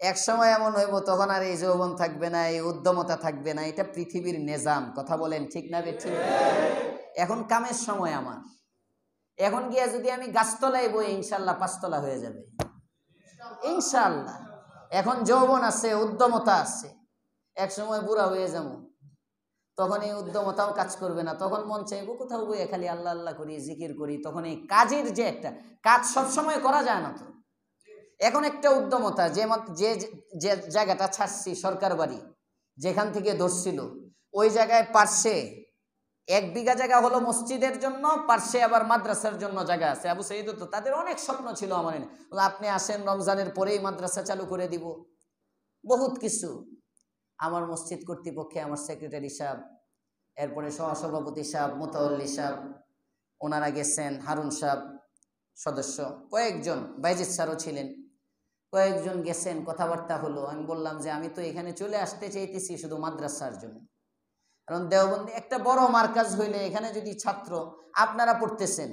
এক সময় এমন হইব, তখন আর এই যৌবন থাকবে না, এই উদ্যমতা থাকবে না। এটা পৃথিবীর নিজাম। কথা বলেন ঠিক না বেঠিক? এখন কামের সময় আমার। এখন গিয়া যদি আমি গাছতলায় বই, ইনশাল্লাহ 5 তলা হয়ে যাবে ইনশাল্লাহ। এখন যৌবন আছে, উদ্যমতা আছে। এক সময় বুড়া হয়ে যাবো, তখন এই উদ্যমতাও কাজ করবে না। তখন মন চাইবো কোথাও বইয়ে খালি আল্লাহ আল্লাহ করি, জিকির করি। তখন এই কাজের যে একটা কাজ সবসময় করা যায় না। তো এখন একটা উদ্যমতা, যে যে জায়গাটা ছাড়ছি, সরকার বাড়ি যেখান থেকে ধরছিল, ওই জায়গায় পার্শ্বে 1 বিঘা জায়গা হলো মসজিদের জন্য, পার্শ্বে আবার মাদ্রাসার জন্য জায়গা আছে। আবু সাইদ তো তাদের অনেক স্বপ্ন ছিল আমার, আপনি আসেন রমজানের পরেই মাদ্রাসা চালু করে দিব, বহুত কিছু। আমার মসজিদ কর্তৃপক্ষে আমার সেক্রেটারি সাহেব, এরপরে সহসভাপতি সাহেব, মোতাওয়াল্লি সাহেব, ওনারা গেছেন, হারুন সাহেব সদস্য, কয়েকজন, বাইজিদ স্যারও ছিলেন, কয়েকজন গেছেন, কথাবার্তা হলো। আমি বললাম যে আমি তো এখানে চলে আসতে চাইতেছি শুধু মাদ্রাসার জন্য। কারণ দেওবন্দে একটা বড় মার্কাজ হইলে, এখানে যদি ছাত্র, আপনারা পড়তেছেন,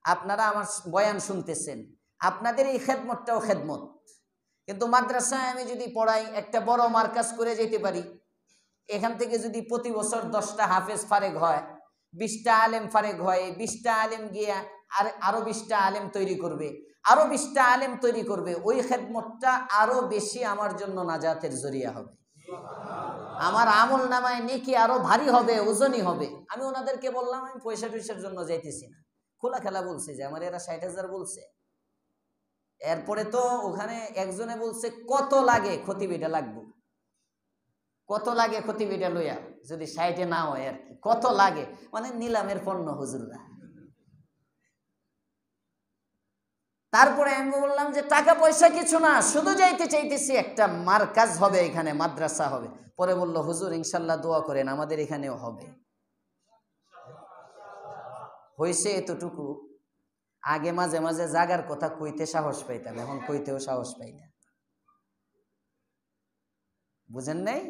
আপনারা আমার বয়ান শুনতেছেন, আপনাদের এই খেদমতটাও খেদমত। কিন্তু মাদ্রাসায় আমি যদি পড়াই, একটা বড় মার্কাজ করে যেতে পারি, এখান থেকে যদি প্রতি বছর 10টা হাফেজ ফারেক হয়, 20টা আলেম ফারেক হয়, 20টা আলেম গিয়া আরো 20টা আলেম তৈরি করবে, আরো 20টা আলেম তৈরি করবে, ওই খেদমতটা আরো বেশি আমার জন্য নাজাতের জরিয়া হবে। আমার আমল নামায় নেকি আরো ভারী হবে, ওজনই হবে। আমি ওনাদেরকে বললাম আমি পয়সা টয়সার জন্য যাইতেছি না, খোলা খেলা বলছে যে আমার এরা 60,000 বলছে। এরপরে তো ওখানে একজনে বলছে কত লাগে খতিবিটা লাগবে, কত লাগে খতিবিটা লইয়া, যদি 60-এ না হয় আর কি, কত লাগে, মানে নিলামের পণ্য হুজুররা। তারপরে আমি বললাম যে টাকা পয়সা কিছু না, শুধু যাইতে চাইতেছি, একটা মার্কাজ হবে এখানে, মাদ্রাসা হবে। পরে বলল হুজুর ইনশাল্লাহ দোয়া করেন, আমাদের এখানেও হবে। হয়েছে এতটুকু। আগে মাঝে মাঝে জাগার কথা কইতে সাহস পাইতাম, এখন কইতেও সাহস পাই না। বুঝেন নাই?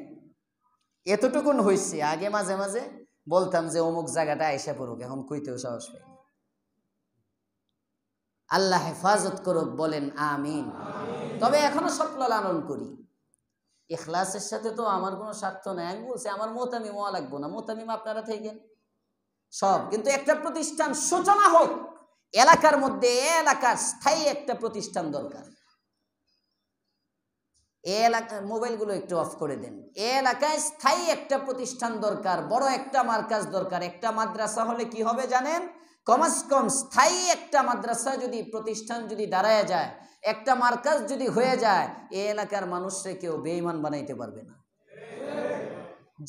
এতটুকুন হয়েছে। আগে মাঝে মাঝে বলতাম যে অমুক জায়গাটা আইসা পড়ুক, এখন কইতেও সাহস পাই না। আল্লাহ হেফাজত করুক, বলেন আমিন। তবে এখনো স্বপ্ন লালন করি। ইখলাসের সাথে তো আমার কোনো স্বার্থ নাই। আমি বলছি আমার মোতামিম হওয়া লাগবো না, মোতামিম আপনারা থাকেন সব, কিন্তু একটা প্রতিষ্ঠান সূচনা হোক এলাকার মধ্যে, এলাকার স্থায়ী একটা প্রতিষ্ঠান দরকার। এ এলাকার মোবাইলগুলো একটু অফ করে দেন। এ এলাকায় স্থায়ী একটা প্রতিষ্ঠান দরকার, বড় একটা মার্কাজ দরকার। একটা মাদ্রাসা হলে কি হবে জানেন? কমস কম স্থায়ী একটা মাদ্রাসা যদি, প্রতিষ্ঠান যদি দাঁড়ায় যায়, একটা মার্কাজ যদি হয়ে যায়, এ এলাকার মানুষরে কেউ বেঈমান বানাইতে পারবে না।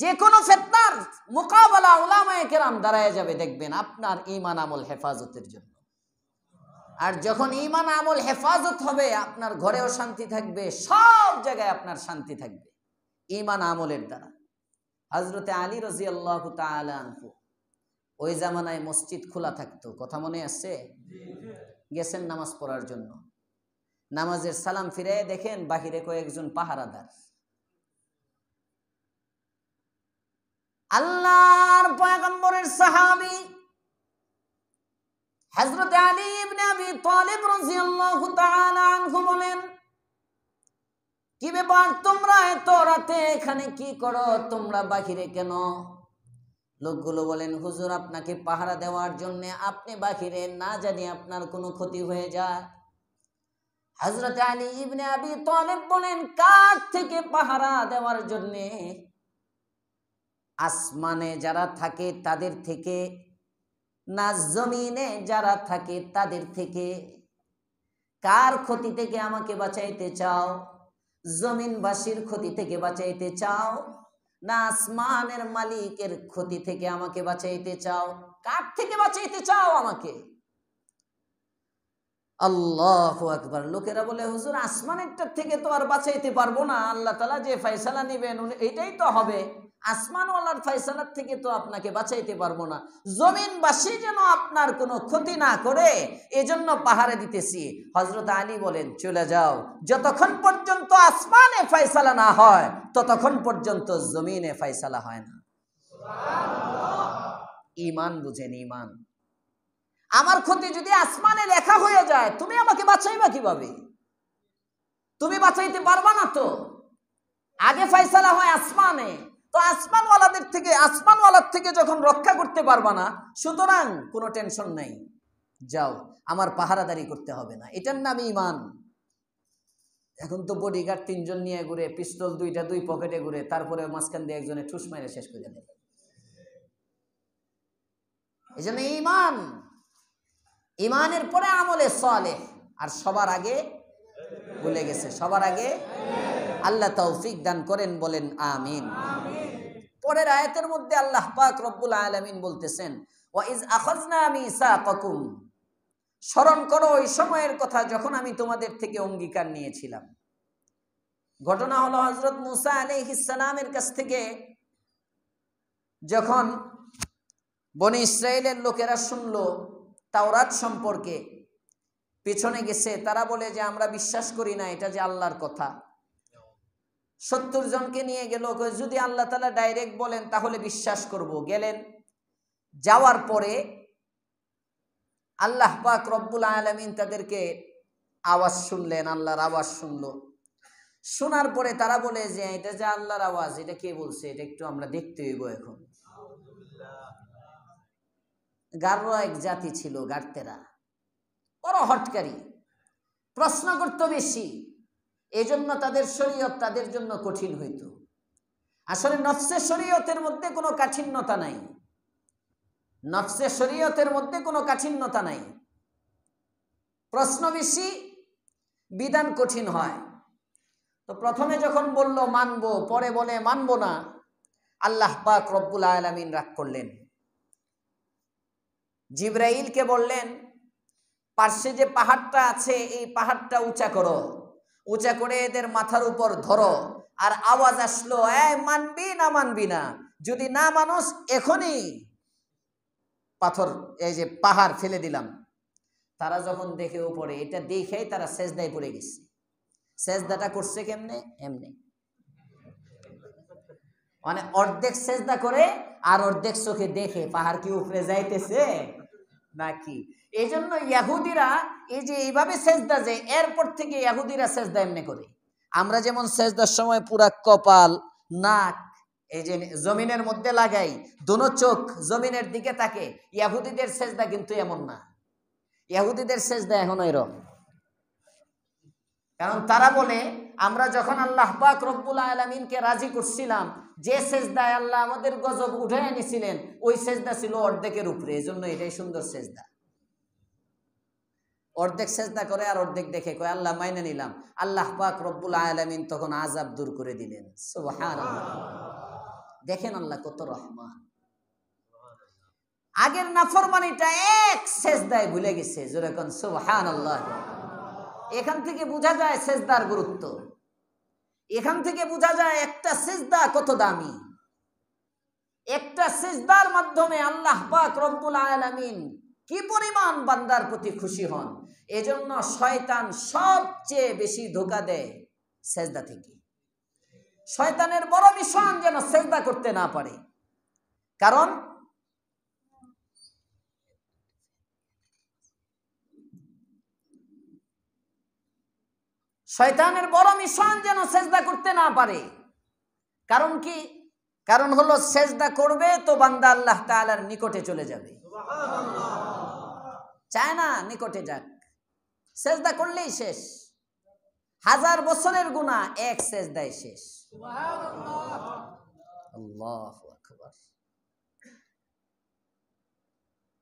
যে কোনো ফিতনার মোকাবেলা উলামায়ে কেরাম দাঁড়ায় যাবে, দেখবেন আপনার ঈমান আমল হেফাজতের জন্য। আর যখন ঈমান আমল হেফাজত হবে, আপনার ঘরেও শান্তি থাকবে, সব জায়গায় আপনার শান্তি থাকবে ঈমান আমলের দ্বারা। হযরতে আলী রাদিয়াল্লাহু তাআলা আনহু, ওই জামানায় মসজিদ খোলা থাকতো, কথা মনে আছে? গেছেন নামাজ পড়ার জন্য, নামাজের সালাম ফিরে দেখেন বাহিরে কয়েকজন পাহারাদার। আল্লাহর পয়গম্বরের সাহাবী হযরত আলী ইবনে আবি তালিব রাদিয়াল্লাহু তাআলা আনহু বলেন, কি ব্যাপার তোমরা এত রাতে এখানে কি করো, তোমরা বাহিরে কেন? লোকগুলো বলেন, হুজুর আপনাকে পাহারা দেওয়ার জন্য, আপনি বাহিরে না জানি আপনার কোনো ক্ষতি হয়ে যায়। হযরত আলী ইবনে আবি তালিব বলেন, কার থেকে পাহারা দেওয়ার জন্য? আসমানে যারা থাকে তাদের থেকে, না জমিনে যারা থাকে তাদের থেকে? কার ক্ষতি থেকে আমাকে বাঁচাইতে চাও? জমিনবাসীর ক্ষতি থেকে বাঁচাইতে চাও, না আসমানের মালিকের ক্ষতি থেকে আমাকে বাঁচাইতে চাও? কার থেকে বাঁচাইতে চাও আমাকে? আল্লাহু আকবার। লোকেরা বলে, হুজুর আসমানেরটার থেকে তো আর বাঁচাইতে পারবো না, আল্লাহ তাআলা যে ফয়সালা নেবেন এটাই তো হবে। আসমানওয়ালার ফয়সালার থেকে তো আপনাকে বাঁচাইতে পারবো না। জমিনবাসী যেন আপনার কোনো ক্ষতি না করে, এজন্য পাহারা দিতেছি। হযরত আলী বলেন, চলে যাও, যতক্ষণ পর্যন্ত আসমানে ফয়সালা না হয় ততক্ষণ পর্যন্ত জমিনে ফয়সালা হয় না। সুবহানাল্লাহ। ঈমান বুঝেন, ঈমান। আমার ক্ষতি যদি আসমানে লেখা হয়ে যায়, তুমি আমাকে বাঁচাইবা কিভাবে? তুমি বাঁচাইতে পারবা না তো। আগে ফয়সালা হয় আসমানে, তো আসমানওয়ালার থেকে যখন রক্ষা করতে পারবা না, সুতরাং কোনো টেনশন নাই, যাও, আমার পাহারাদারি করতে হবে না। এটার নাম ঈমান। এখন তো বডিগার্ড 3 জন নিয়ে ঘুরে, পিস্তল 2টা 2 পকেটে ঘুরে, তারপরে মাঝখান দিয়ে একজনে ঠুস মেরে শেষ করে দেয়। এই জন্য ঈমান, ঈমানের পরে আমলে সালেহ, আর সবার আগে ভুলে গেছে, সবার আগে। আল্লাহ তৌফিক দান করেন, বলেন আমিন। পরের আয়াতের মধ্যে আল্লাহ পাক রব্বুল আলামিন বলতেছেন, ওয়া ইজ আখাযনা মিসাকাকুম, স্মরণ করো ওই সময়ের কথা যখন আমি তোমাদের থেকে অঙ্গীকার নিয়েছিলাম। ঘটনা হলো, হযরত মুসা আলাইহিস সালামের কাছ থেকে যখন বনি ইসরাইলের লোকেরা শুনলো তাওরাত সম্পর্কে, পিছনে গেছে, তারা বলে যে আমরা বিশ্বাস করি না এটা যে আল্লাহর কথা। 70 জনকে নিয়ে গেল, যদি আল্লাহ তাআলা ডাইরেক্ট বলেন তাহলে বিশ্বাস করব। গেলেন, যাওয়ার পরে আল্লাহ পাক রব্বুল আলামিন তাদেরকে আওয়াজ শুনলেন, আল্লাহর আওয়াজ শুনলো। শোনার পরে তারা বলে যে এটা যে আল্লাহর আওয়াজ, এটা কে বলছে, এটা একটু আমরা দেখতে হইব। এখন গাররা এক জাতি ছিল, গারতেরা, বড় হটকারী, প্রশ্ন করত বেশি, এজন্য তাদের শরীয়ত তাদের জন্য কঠিন হইত। আসলে নফসে শরীয়তের মধ্যে কোনো কাঠিন্যতা নাই, নফসে শরীয়তের মধ্যে কোনো কাঠিন্যতা নাই। প্রশ্ন বেশি, বিধান কঠিন হয়। তো প্রথমে যখন বলল মানবো, পরে বলে মানবো না, আল্লাহ পাক রব্বুল আলামিন রাগ করলেন। জিবরাইলকে বললেন, পার্শ্বে যে পাহাড়টা আছে এই পাহাড়টা উঁচা করো, উঁচা করে এদের মাথার উপর ধরো। আর আওয়াজ আসলো, মানবি না মানবি না? যদি না মানুষ, এখনই পাথর, এই যে পাহাড় ফেলে দিলাম। তারা যখন দেখে উপরে, এটা দেখেই তারা সেজদায় পড়ে গেছে। সেজদাটা করছে কেমনে? এমনি, মানে অর্ধেক সেজদা করে আর অর্ধেক চোখে দেখে পাহাড় কি উপরে যাইতেছে নাকি। এই জন্য ইহুদিরা এই যে এইভাবে সেজদা, যে এরপর থেকে ইহুদিরা সেজদা এমনি করে, আমরা যেমন সেজদার সময় পুরা কপাল, নাক এই যে জমিনের মধ্যে লাগাই, দোনো চোখ জমিনের দিকে থাকে, ইহুদিদের সেজদা কিন্তু এমন না। ইহুদিদের সেজদা এখনো এরকম। কারণ তারা বলে আমরা যখন আল্লাহ পাক রব্বুল আলামিনকে রাজি করছিলাম, যে সেজদায় আল্লাহ আমাদের গজব উঠে এনেছিলেন, ওই সেজদা ছিল অর্ধেকের উপরে, এজন্য এটাই সুন্দর সেজদা। অর্ধেক সেজদা করে আর অর্ধেক দেখে কয় আল্লাহ মাইনে নিলাম। আল্লাহ পাক রব্বুল আলামিন তখন আযাব দূর করে দিলেন। সুবহানাল্লাহ। দেখেন আল্লাহ কত রহমান। আগের নাফরমানিটা এক সেজদায় ভুলে গেছে। জোরে কোন সুবহানাল্লাহ। এখান থেকে বোঝা যায় সেজদার গুরুত্ব। এখান থেকে বোঝা যায় একটা সেজদা কত দামি। একটা সেজদার মাধ্যমে আল্লাহ পাক রব্বুল আলামিন কি পরিমাণ বান্দার প্রতি খুশি হন। এজন্য শয়তান সবচেয়ে বেশি ধোঁকা দেয় সেজদা থেকে। শয়তানের বড় মিশন যেন সেজদা করতে না পারে। কারণ শয়তানের বড় মিশন যেন সেজদা করতে না পারে। কারণ কি? কারণ হলো সেজদা করবে তো বান্দা আল্লাহ তাআলার নিকটে চলে যাবে। চায় না নিকটে যাক, সেজদা করলেই শেষ। 1000 বছরের গুনাহ এক সেজদায় শেষ। আল্লাহু আকবার।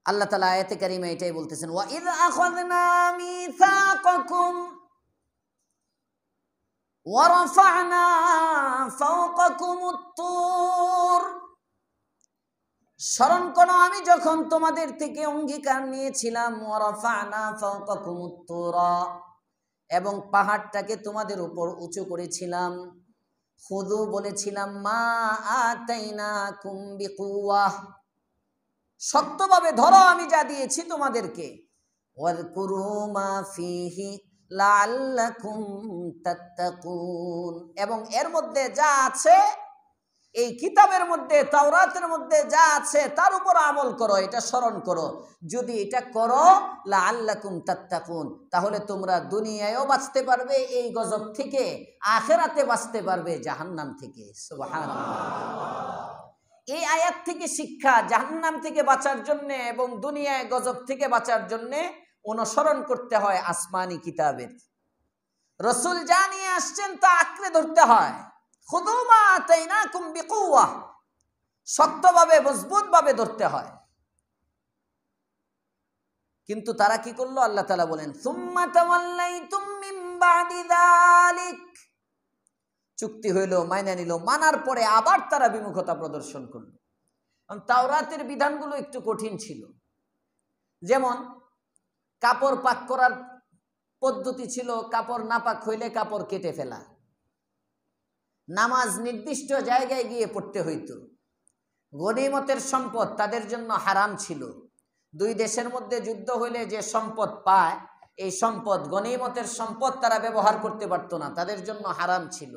আল্লাহ তাআলা আয়াতে কারিমে এটাই বলতেছেন, ওয়া ইয আখাযনা মিসাকাকুম ওয়া রাফা'না ফাওকাকুমুত তুর। স্মরণ করো আমি যখন তোমাদের থেকে অঙ্গীকার নিয়েছিলাম, ওয়া রাফা'না ফাওকাকুমুত তুর, এবং পাহাড়টাকে তোমাদের উপর উঁচু করেছিলাম। খুযু বলেছিলাম মা আতাইনাকুম বিকুওয়াহ, শক্তভাবে ধরো আমি যা দিয়েছি তোমাদেরকে। ওয়াযকুরু মা ফীহি লাআল্লাকুম তাত্তাকুন, এবং এর মধ্যে যা আছে, এই কিতাবের মধ্যে, তাওরাতের মধ্যে যা আছে তার উপর আমল করো, এটা স্মরণ করো। যদি এটা করো লাআল্লাকুম তাত্তাকুন, তাহলে তোমরা দুনিয়ায়ও বাঁচতে পারবে এই গজব থেকে, আখিরাতে বাঁচতে পারবে জাহান্নাম থেকে। সুবহানাল্লাহ। এই আয়াত থেকে শিক্ষা, জাহান্নাম থেকে বাঁচার জন্য এবং দুনিয়ায় গজব থেকে বাঁচার জন্য অনুসরণ করতে হয় আসমানি কিতাবের। রাসূল যা নিয়ে আসছেন তা আঁকড়ে ধরতে হয়। খুযু মা আতাইনাকুম বিকুওয়াহ, শক্তভাবে মজবুতভাবে ধরতে হয়। কিন্তু তারা কি করলো? আল্লাহ তাআলা বলেন সুম্মা তাওয়াল্লাইতুম মিন বাদি যালিক, চুক্তি হইল, মাইনা নিল, মানার পরে আবার তারা বিমুখতা প্রদর্শন করলো। তাওরাতের বিধানগুলো একটু কঠিন ছিল। যেমন কাপড় পাক করার পদ্ধতি ছিল, কাপড় নাপাক হইলে কাপড় কেটে ফেলা। নামাজ নির্দিষ্ট জায়গায় গিয়ে পড়তে হইতো। গনিমতের সম্পদ তাদের জন্য হারাম ছিল। দুই দেশের মধ্যে যুদ্ধ হইলে যে সম্পদ পায়, এই সম্পদ গনিমতের সম্পদ তারা ব্যবহার করতে পারত না, তাদের জন্য হারাম ছিল।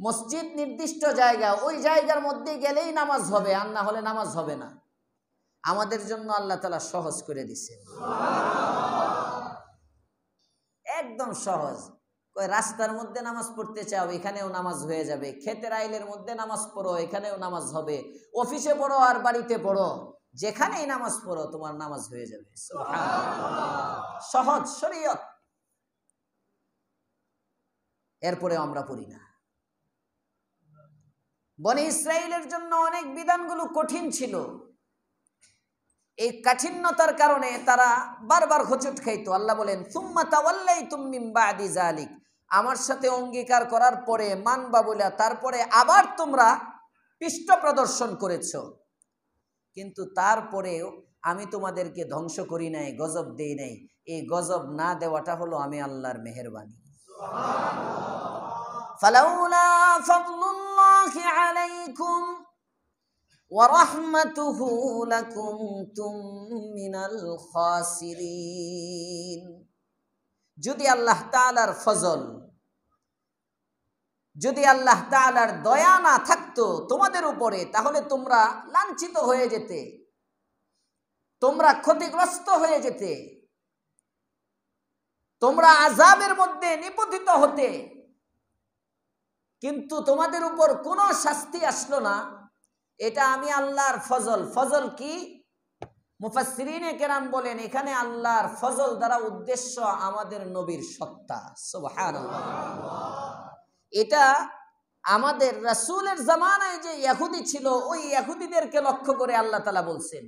মসজিদ নির্দিষ্ট জায়গা, ওই জায়গার মধ্যে গেলেই নামাজ হবে, আর না হলে নামাজ হবে না। আমাদের জন্য আল্লাহ তাআলা সহজ করে দিয়েছেন, একদম সহজ। রাস্তার মধ্যে নামাজ পড়তে চাও, এখানেও নামাজ হয়ে যাবে। ক্ষেতের আইলের মধ্যে নামাজ পড়ো, এখানেও নামাজ হবে। অফিসে পড়ো আর বাড়িতে পড়ো, যেখানেই নামাজ পড়ো তোমার নামাজ হয়ে যাবে। সুবহানাল্লাহ। সহজ শরীয়ত। এরপরে আমরা পড়ি না। বনি ইসরাইলের জন্য অনেক বিধানগুলো কঠিন ছিল। এই কাঠিন্যতার কারণে তারা বারবার হোঁচট খাইতো। আল্লাহ বলেন সুম্মা তাওয়াল্লাইতুম মিন বাদি যালিক, আমার সাথে অঙ্গীকার করার পরে মানবা বলে তারপরে আবার তোমরা পৃষ্ঠ প্রদর্শন করেছো। কিন্তু তারপরেও আমি তোমাদেরকে ধ্বংস করি নাই, গজব দেই নাই। এই গজব না দেওয়াটা হলো আমি আল্লাহর মেহেরবানি। ফালাউলা ফাদলুল্লাহি আলাইকুম ওয়া রাহমাতুহু লাকুনতুম মিনাল খাসিরিন। যদি আল্লাহ তাআলার ফজল, যদি আল্লাহ তাআলার দয়া না থাকতো তোমাদের উপরে, তাহলে তোমরা লাঞ্ছিত হয়ে যেতে, তোমরা ক্ষতিগ্রস্ত হয়ে যেতে, তোমরা আযাবের মধ্যে নিপতিত হতে, কিন্তু তোমাদের উপর কোনো শাস্তি আসলো না। এটা আমি আল্লাহর ফজল। ফজল কি? মুফাসসিরিনে কেরাম বলেন এখানে আল্লাহর ফজল দ্বারা উদ্দেশ্য আমাদের নবীর সত্তা। সুবহানাল্লাহ। এটা আমাদের রাসূলের জামানায় যে ইহুদি ছিল, ওই ইহুদিদেরকে লক্ষ্য করে আল্লাহ তাআলা বলছেন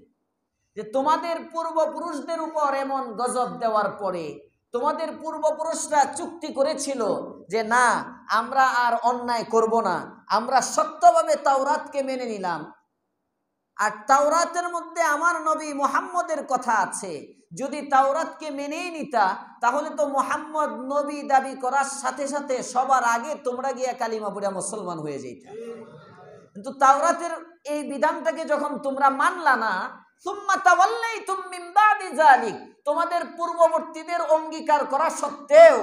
যে তোমাদের পূর্বপুরুষদের উপর এমন গজব দেওয়ার পরে তোমাদের পূর্বপুরুষরা চুক্তি করেছিল যে না, আমরা আর অন্যায় করব না, আমরা সত্যভাবে তাওরাতকে মেনে নিলাম। আর তাওরাতের মধ্যে আমার নবী মুহাম্মদের কথা আছে। যদি তাওরাতকে মেনেই নিতা তাহলে তো মুহাম্মদ নবী দাবি করার সাথে সাথে সবার আগে তোমরা গিয়া কালিমা পড়ে মুসলমান হয়ে যেতা। কিন্তু তাওরাতের এই বিধানটাকে যখন তোমরা মানলা না, সুম্মা তাওয়াল্লাইতুম মিন বাদি যালিক, তোমাদের পূর্ববর্তীদের অঙ্গীকার করা সত্ত্বেও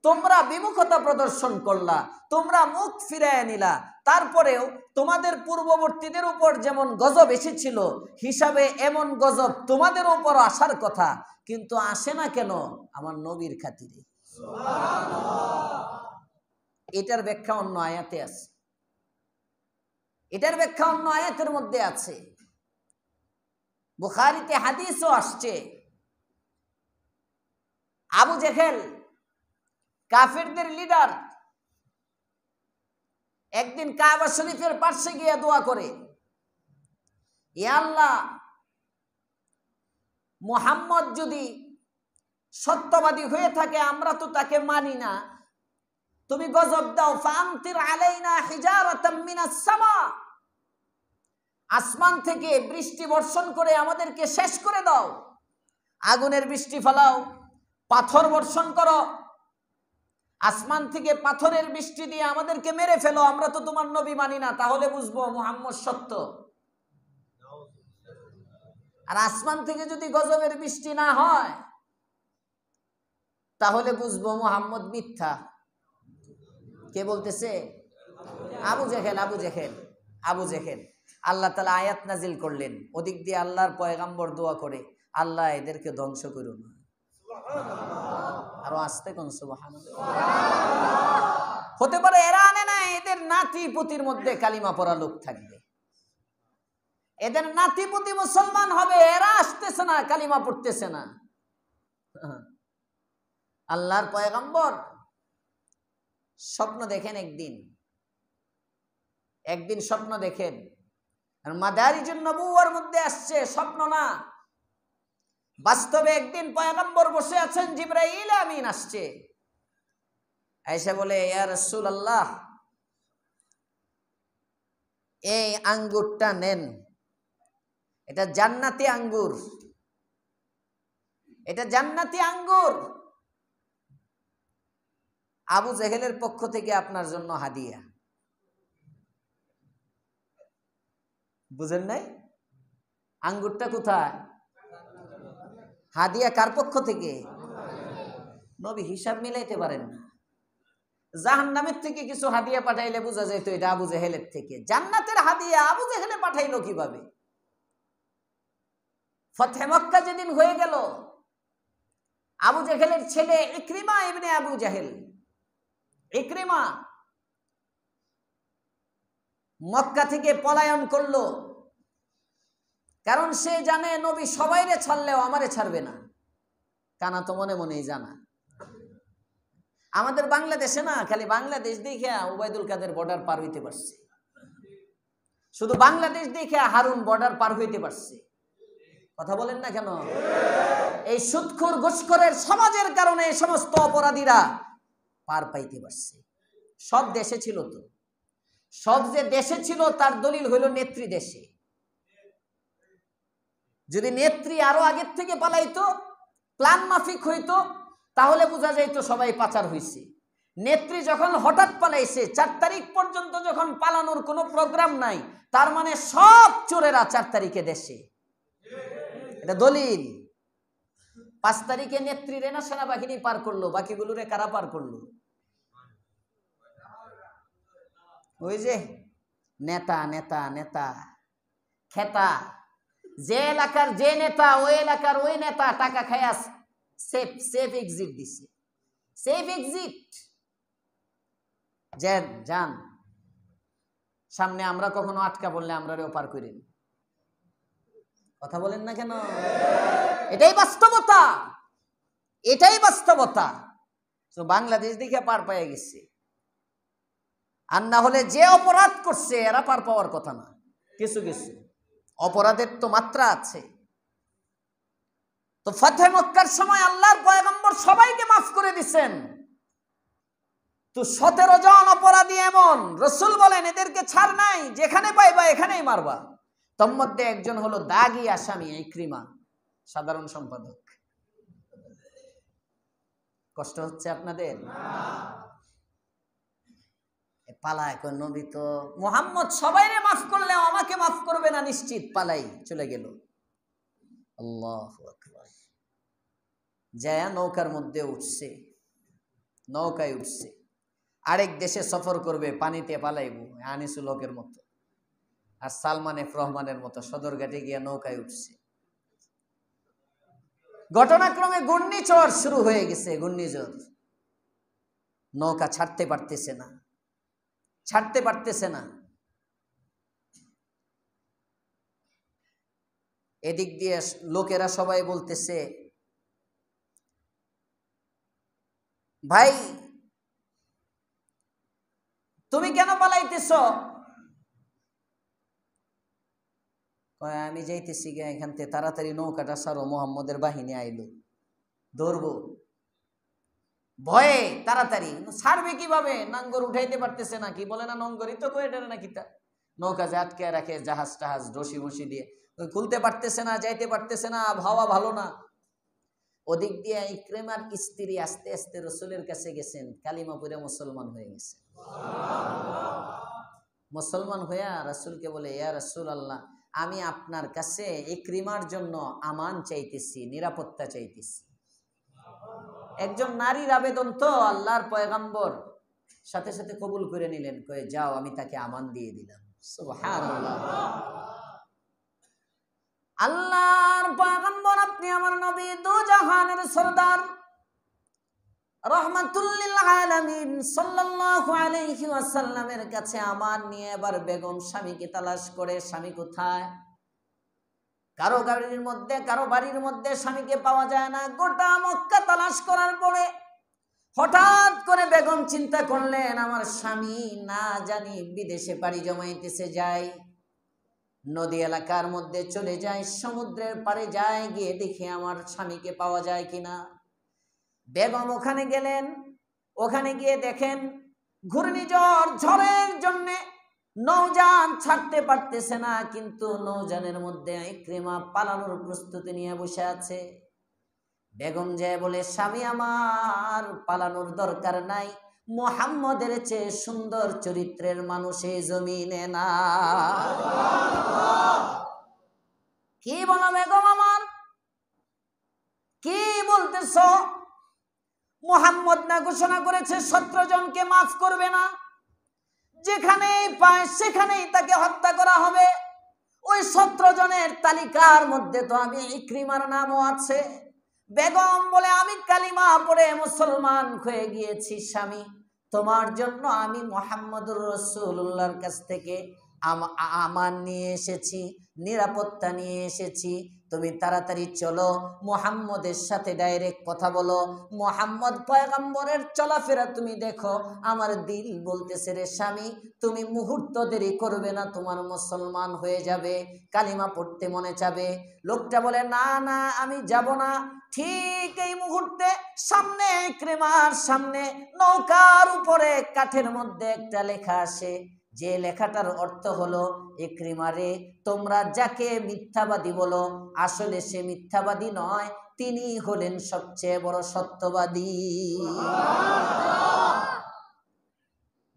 তোমরা বিমুখতা প্রদর্শন করলা, তোমরা মুখ ফিরায় নিলা। তারপরেও তোমাদের পূর্ববর্তীদের উপর যেমন গজব এসেছিল হিসাবে এমন গজব তোমাদের উপর আসার কথা, কিন্তু আসে না কেন? আমার নবীর খাতিরে। এটার ব্যাখ্যা অন্য আয়াতে আছে, এটার ব্যাখ্যা অন্য আয়াতের মধ্যে আছে। বুখারীতে হাদিসও আসছে, আবু জেহেল কাফেরদের লিডার একদিন কাবা শরীফের পাশে গিয়ে দোয়া করে, ইয়া আল্লাহ, মুহাম্মদ যদি সত্যবাদী হয়ে থাকে আমরা তো তাকে মানি না, তুমি গজব দাও, ফামতির আলাইনা হিজারাতাম মিনাস সামা, আসমান থেকে বৃষ্টি বর্ষণ করে আমাদেরকে শেষ করে দাও, আগুনের বৃষ্টি ফলাও, পাথর বর্ষণ করো, আসমান থেকে পাথরের বৃষ্টি দিয়ে আমাদেরকে মেরে ফেলো, আমরা তো তোমার নবী মানি না, তাহলে বুঝবো মুহাম্মদ সত্য। আর আসমান থেকে যদি গজবের বৃষ্টি না হয় তাহলে বুঝবো মুহাম্মদ মিথ্যা। কে বলতেছে? আবু জেহেল। আবু জেহেল, আবু জেহেল। আল্লাহ তাআলা আয়াত নাজিল করলেন, ওদিক দিয়ে আল্লাহর পয়গাম্বর দোয়া করে, আল্লাহ এদেরকে ধ্বংস করুন। আরো আসতে কোন সুবহানাল্লাহ। হতে পারে এরা আনে না, এদের নাতি পুতির মধ্যে কালিমা পড়া লোক থাকবে, এদের নাতি পুতি মুসলমান হবে, এরা আসতেছে না, কালিমা পড়তেছে না। আল্লাহর পয়গাম্বর স্বপ্ন দেখেন, একদিন স্বপ্ন দেখেন, আর মাদারিজুন নবুওয়ার মধ্যে আসছে, স্বপ্ন না, বাস্তবে একদিন পয়গম্বর বসে আছেন, জিবরাইল আমিন আসছে, এসে বলে, ইয়া রাসূলুল্লাহ, এই আঙ্গুরটা নেন, এটা জান্নাতি আঙ্গুর, এটা জান্নাতি আঙ্গুর, আবু জেহেলের পক্ষ থেকে আপনার জন্য হাদিয়া। বুঝেন নাই? আঙ্গুরটা কোথায়? হাদিয়া কার পক্ষ থেকে? নবী হিসাব মিলাইতে পারেন না। জাহান্নামের থেকে কিছু হাদিয়া পাঠাইলে বোঝা যেত এটা আবু জেহেলের থেকে, জান্নাতের হাদিয়া আবু জেহেলে পাঠাইলো কিভাবে? ফতহে মক্কা যেদিন হয়ে গেল, আবু জেহেলের ছেলে ইকরিমা ইবনে আবু জেহেল, ইকরিমা মক্কা থেকে পলায়ন করলো, কারণ সে জানে নবী সবাইরে ছাড়লেও আমারে ছাড়বে না। কানা তো মনে মনেই জানা। আমাদের বাংলাদেশে না, খালি বাংলাদেশ দেখে ওবায়দুল কাদের বর্ডার পার হইতে পারছে, শুধু বাংলাদেশ দেখে হারুন বর্ডার পার হইতে পারছে। কথা বলেন না কেন? এই সুদখোর ঘুষখোরের সমাজের কারণে এই সমস্ত অপরাধীরা পার পাইতে পারছে। সব দেশে ছিল তো, সব যে দেশে ছিল তার দলিল হইল নেত্রী দেশে। যদি নেত্রী আরো আগের থেকে পালাইতো, প্ল্যান মাফিক হইতো, তাহলে বোঝা যাইতো সবাই পাচার হইছে। নেত্রী যখন হঠাৎ পালাইছে, 4 তারিখ পর্যন্ত যখন পালানোর কোনো প্রোগ্রাম নাই, তার মানে সব চোরেরা 4 তারিখে দেশে, এটা দলিল। 5 তারিখে নেত্রী রেনা সেনাবাহিনী পার করলো, বাকিগুলোরে কারা পার করলো? ওই যে নেতা নেতা নেতা খেতা, যে এলাকার যে নেতা, ওই এলাকার ওই নেতা টাকা খায়া সেফ এক্সিট দিছে। সেফ এক্সিট, যান সামনে। আমরা কখনো আটকা বললে আমরা পার করি, কথা বলেন না কেন? এটাই বাস্তবতা, এটাই বাস্তবতা। তো বাংলাদেশ দেখে পার পেয়ে গেছে, আর না হলে যে অপরাধ করছে এরা পার পাওয়ার কথা না। কিছু কিছু অপরাধের তো মাত্রা আছে। তো ফাতহে মক্কার সময় আল্লাহর পয়গম্বর সবাইকে মাফ করে দিচ্ছেন। তো 17 জন অপরাধী এমন, রসুল বলেন এদেরকে ছাড় নাই, যেখানে পাইবা এখানেই মারবা। তোর মধ্যে একজন হলো দাগী আসামি ইকরিমা, সাধারণ সম্পাদক। কষ্ট হচ্ছে আপনাদের? পালায় কই, নবী তো মুহাম্মদ সবাইরে মাফ করলেও আমাকে মাফ করবে না নিশ্চিত, পালাই চলে গেল। আল্লাহু আকবার। যায় নৌকার মধ্যে উঠছে, নৌকায় উঠছে, আরেক দেশে সফর করবে, পানিতে পালাইব আনিসুল হকের মতো আর সালমান এফ রহমানের মতো সদরঘাটে গিয়ে নৌকায় উঠছে। ঘটনাক্রমে ঘূর্ণিঝড় শুরু হয়ে গেছে, ঘূর্ণিঝড়। নৌকা ছাড়তে পারতেছে না, ছাড়তে পারতেছে না। এদিক দিয়ে লোকেরা সবাই বলতেছে, ভাই তুমি কেন পালাইতেছ? আমি যাইতেছি গে এখান থেকে, তাড়াতাড়ি নৌকাটা সারো, মোহাম্মদের বাহিনী আইলো, ধরবো। ভয়ে তাড়াতাড়ি ছাড়বে কিভাবে? নাঙ্গর উঠাইতে পারতেছে না, কি বলে না নঙ্গরই তো কয়ে না কিতা, নৌকা যে আটকে রাখে জাহাজ টাহাজ রশি বসি দিয়ে, খুলতে পারতেছে না, যাইতে পারতেছে না, হাওয়া ভালো না। ওদিক দিয়ে ইকরিমার স্ত্রী আস্তে আস্তে রসুলের কাছে গেছেন, কালিমা পড়ে মুসলমান হয়ে গেছে। মুসলমান হইয়া রাসূলকে বলে, ইয়া রাসূলুল্লাহ, আমি আপনার কাছে ইকরিমার জন্য আমান চাইতেছি, নিরাপত্তা চাইতেছি। একজন নারীর আবেদন তো আল্লাহর পয়গম্বর সাথে সাথে কবুল করে নিলেন, কয়ে যাও আমি তাকে আমান দিয়ে দিলাম। সুবহানাল্লাহ। আল্লাহর পয়গম্বর আপনি আমার নবী, দু জাহানের সরদার, রাহমাতুল লিল আলামিন সাল্লাল্লাহু আলাইহি ওয়াসাল্লামের কাছে আমান নিয়ে এবার বেগম স্বামীকে তালাশ করে, স্বামী কোথায়? কারো গাড়ির মধ্যে, কারো বাড়ির মধ্যে স্বামীকে পাওয়া যায় না। গোটা মক্কা তালাশ করার পরে হঠাৎ করে বেগম চিন্তা করলেন, আমার স্বামী না জানি বিদেশে পাড়ি জমাইতেছে, যায় নদী এলাকার মধ্যে চলে যায়, সমুদ্রের পাড়ে যায়, গিয়ে দেখে আমার স্বামীকে পাওয়া যায় কিনা। বেগম ওখানে গেলেন, ওখানে গিয়ে দেখেন ঘূর্ণিঝড়, ঝড়ের জন্য নৌযান ছাড়তে পারতেছে না, কিন্তু নৌযানের মধ্যে ইকরিমা পালানোর প্রস্তুতি নিয়ে বসে আছে। বেগম যায় বলে, স্বামী আমার পালানোর দরকার নাই, মুহাম্মদের চেয়ে সুন্দর চরিত্রের মানুষ এই জমিনে না। কি বলো বেগম আমার, কি বলতেছ? মুহাম্মদ না ঘোষণা করেছে 17 জনকে মাফ করবে না, যেখানেই পায় সেখানেই তাকে হত্যা করা হবে। ওই 17 জনের তালিকার মধ্যে তো আমি ইকরিমার নামও আছে। বেগম বলে, আমি কালিমা পড়ে মুসলমান হয়ে গিয়েছি স্বামী, তোমার জন্য আমি মুহাম্মদুর রাসূলুল্লাহর কাছ থেকে আমান নিয়ে এসেছি, নিরাপত্তা নিয়ে এসেছি। তুমি তাড়াতাড়ি চলো, মুহাম্মদের সাথে ডাইরেক্ট কথা বলো, মুহাম্মদ পয়গম্বরের চলাফেরা তুমি দেখো। আমার দিল বলতেছে রে স্বামী, তুমি মুহূর্ত দেরি করবে না, তোমার মুসলমান হয়ে যাবে, কালিমা পড়তে মনে চাবে। লোকটা বলে, না না আমি যাব না। ঠিক এই মুহূর্তে সামনে ইকরিমার সামনে নৌকার উপরে কাঠের মধ্যে একটা লেখা আসে, যে লেখাটার অর্থ হলো, ইকরিমারে তোমরা যাকে মিথ্যাবাদী বলো, আসলে সে মিথ্যাবাদী নয়, তিনি হলেন সবচেয়ে বড় সত্যবাদী।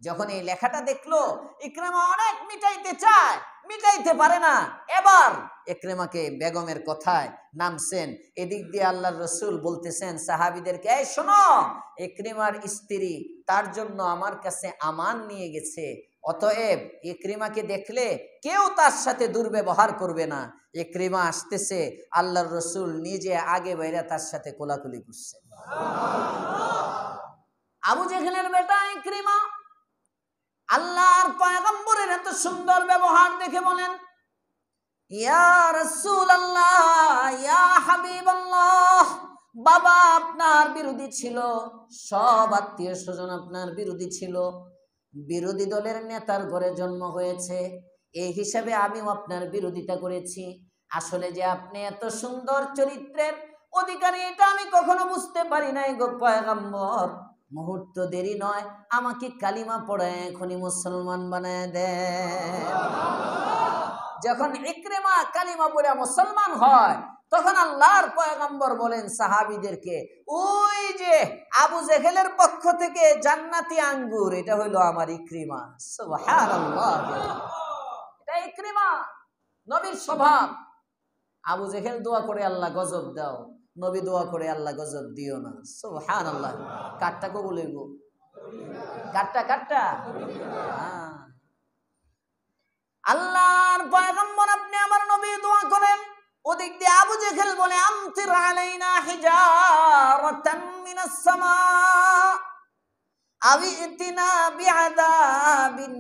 যখন এই লেখাটা দেখলো, ইকরিমা অনেক মিটাইতে চায়, মিটাইতে পারে না। এবার ইকরিমাকে বেগমের কথায় নামছেন। এদিক দিয়ে আল্লাহর রাসূল বলতেছেন সাহাবীদেরকে, এই শোনো, ইকরিমার স্ত্রী তার জন্য আমার কাছে আমান নিয়ে গেছে, অতএব ইকরিমাকে দেখলে কেউ তার সাথে দুর্ব্যবহার করবে না। ইকরিমা আসতেছে, আল্লাহর রাসূল নিজে আগে বাইরে তার সাথে কোলাকুলি করছে। আবু জেহেলের বেটা ইকরিমা আল্লাহর পয়গম্বরের এত সুন্দর ব্যবহার দেখে বলেন, ইয়া রাসূলুল্লাহ, ইয়া হাবিবাল্লাহ, বাবা আপনার বিরোধী ছিল, সব আত্মীয় স্বজন আপনার বিরোধী ছিল, বিরোধী দলের নেতার ঘরে জন্ম হয়েছে, এই হিসাবে আমিও আপনার বিরোধিতা করেছি। আসলে যে আপনি এত সুন্দর চরিত্রের অধিকারী এটা আমি কখনো বুঝতে পারি নাই গো পয়গম্বর। মুহূর্ত দেরি নয়, আমাকে কালিমা পড়ায় এখনই মুসলমান বানায় দেন। যখন ইকরিমা কালিমা পড়ে মুসলমান হয় তখন আল্লাহর পয়গম্বর বলেন সাহাবীদেরকে, ওই যে আবু জেহেলের পক্ষ থেকে জান্নাতি আঙ্গুর, এটা হইলো আমার ইকরিমা। সুবহানাল্লাহ, এটা ইকরিমা, নবীর স্বভাব। আবু জেহেল দোয়া করে আল্লাহ গজব দাও, নবী দোয়া করে আল্লাহ গজব দিও না। সুবহানাল্লাহ। কাটটা কবুল হইব, কাটটা কাটটা। আল্লাহর পয়গম্বর আপনি আমার নবী দোয়া করেন, ওদিক দিয়ে আবু জেহেল বলে, আমতির আলাইনা হিজারাতাম মিনাস সামা আবি ইতিনা বিআযাবিন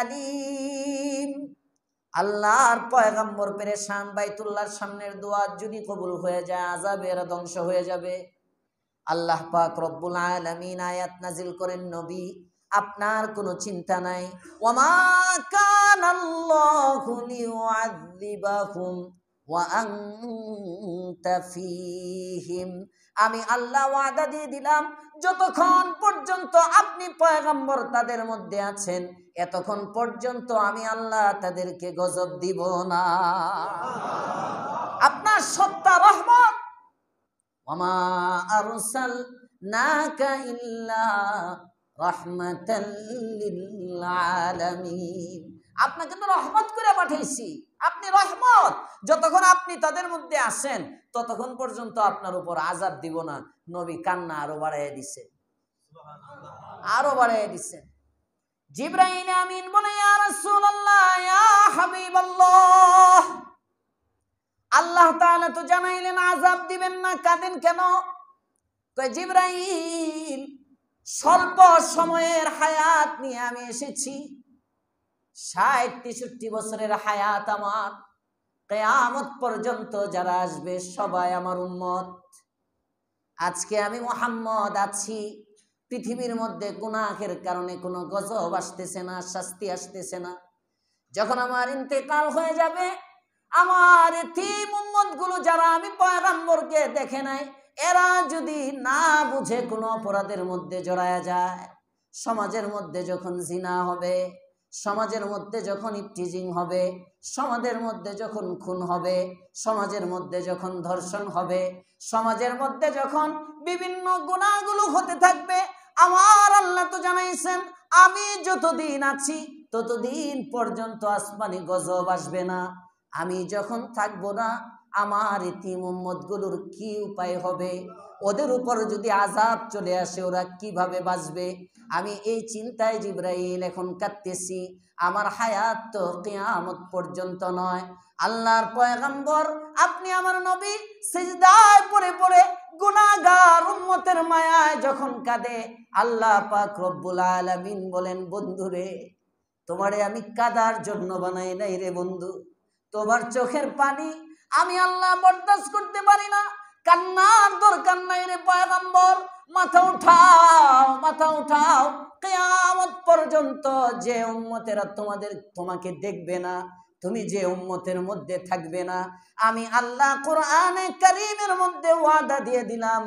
আলীম। আল্লাহর পয়গম্বর পেরেশান, বাইতুল্লাহর সামনের দোয়া যদি কবুল হয়ে যায় আযাবের ধ্বংস হয়ে যাবে। আল্লাহ পাক রব্বুল আলামিন আয়াত নাজিল করেন, নবী আপনার কোনো চিন্তা নাই, ওয়ামা কানাল্লাহু লিউআযিবাহুম ওয়া আনতা ফীহিম। আমি আল্লাহ ওয়াদা দিয়ে দিলাম যতক্ষণ পর্যন্ত আপনি পয়গম্বর তাদের মধ্যে আছেন এতক্ষণ পর্যন্ত আমি আল্লাহ তাদেরকে গজব দিব না। আপনার সত্তা রহমত, ওয়ামা আরসালনাকা ইল্লা রাহমাতাল লিল আলামিন। আপনাকে তো রহমত করে পাঠাইছি, আপনি রহমত। যতক্ষণ আপনি তাদের মধ্যে আসেন ততক্ষণ পর্যন্ত আপনার উপর আযাব দিব না। নবী কান্না আরো বাড়াইয়া দিছে, আরো বাড়াইয়া দিছেন। জিবরাইল আমিন বলে, ইয়া রাসূলুল্লাহ, ইয়া হাবিবাল্লাহ, আল্লাহ তাআলা তো জানাইলেন আযাব দিবেন না, কাঁদেন কেন? কয়, জিবরাইল স্বল্প সময়ের হায়াত নিয়ে আমি এসেছি, ৬০-৬৩ বছরের হায়াত আমার, কিয়ামত পর্যন্ত যারা আসবে সবাই আমার উম্মত। আজকে আমি মুহাম্মদ আছি, পৃথিবীর মধ্যে গুনাহের কারণে কোনো গজব আসতেছে না, শাস্তি আসতেছে না। যখন আমার ইন্তেকাল হয়ে যাবে, আমার এতিম উম্মতগুলো যারা আমি পয়গম্বরকে দেখে নাই, এরা যদি না বুঝে কোনো অপরাধের মধ্যে জড়ায়া যায়, সমাজের মধ্যে যখন জিনা হবে, সমাজের মধ্যে যখন ইফটিজিং হবে, সমাজের মধ্যে যখন খুন হবে, সমাজের মধ্যে যখন ধর্ষণ হবে, সমাজের মধ্যে যখন বিভিন্ন গুনাহগুলো হতে থাকবে, আমার আল্লাহ তো জানাইছেন আমি যতদিন আছি ততদিন পর্যন্ত আসমানি গজব আসবে না। আমি যখন থাকবো না আমার এতিম উম্মতগুলোর কি উপায় হবে? ওদের উপর যদি আযাব চলে আসে ওরা কিভাবে বাঁচবে? আমি এই চিন্তায় জিবরাইল এখন কাঁদতেছি। আমার হায়াত তো কিয়ামত পর্যন্ত নয়। আল্লাহর পয়গম্বর আপনি আমার নবী সিজদায় পড়ে পড়ে গুনাহগার উম্মতের মায়ায় যখন কাঁদে, আল্লাহ পাক রব্বুল আলামিন বলেন, বন্ধুরে তোমারে আমি কাদার জন্য বানাই নাই রে বন্ধু, তোমার চোখের পানি আমি আল্লাহ বরদাস্ত করতে পারি না, কান্নার দরকার নাই রে পয়গম্বর, মাথা উঠাও, মাথা উঠাও। কিয়ামত পর্যন্ত যে উম্মতেরা তোমাকে দেখবে না, তুমি যে উম্মতের মধ্যে থাকবে না, আমি আল্লাহ কোরআনে কারীমের মধ্যে ওয়াদা দিয়ে দিলাম,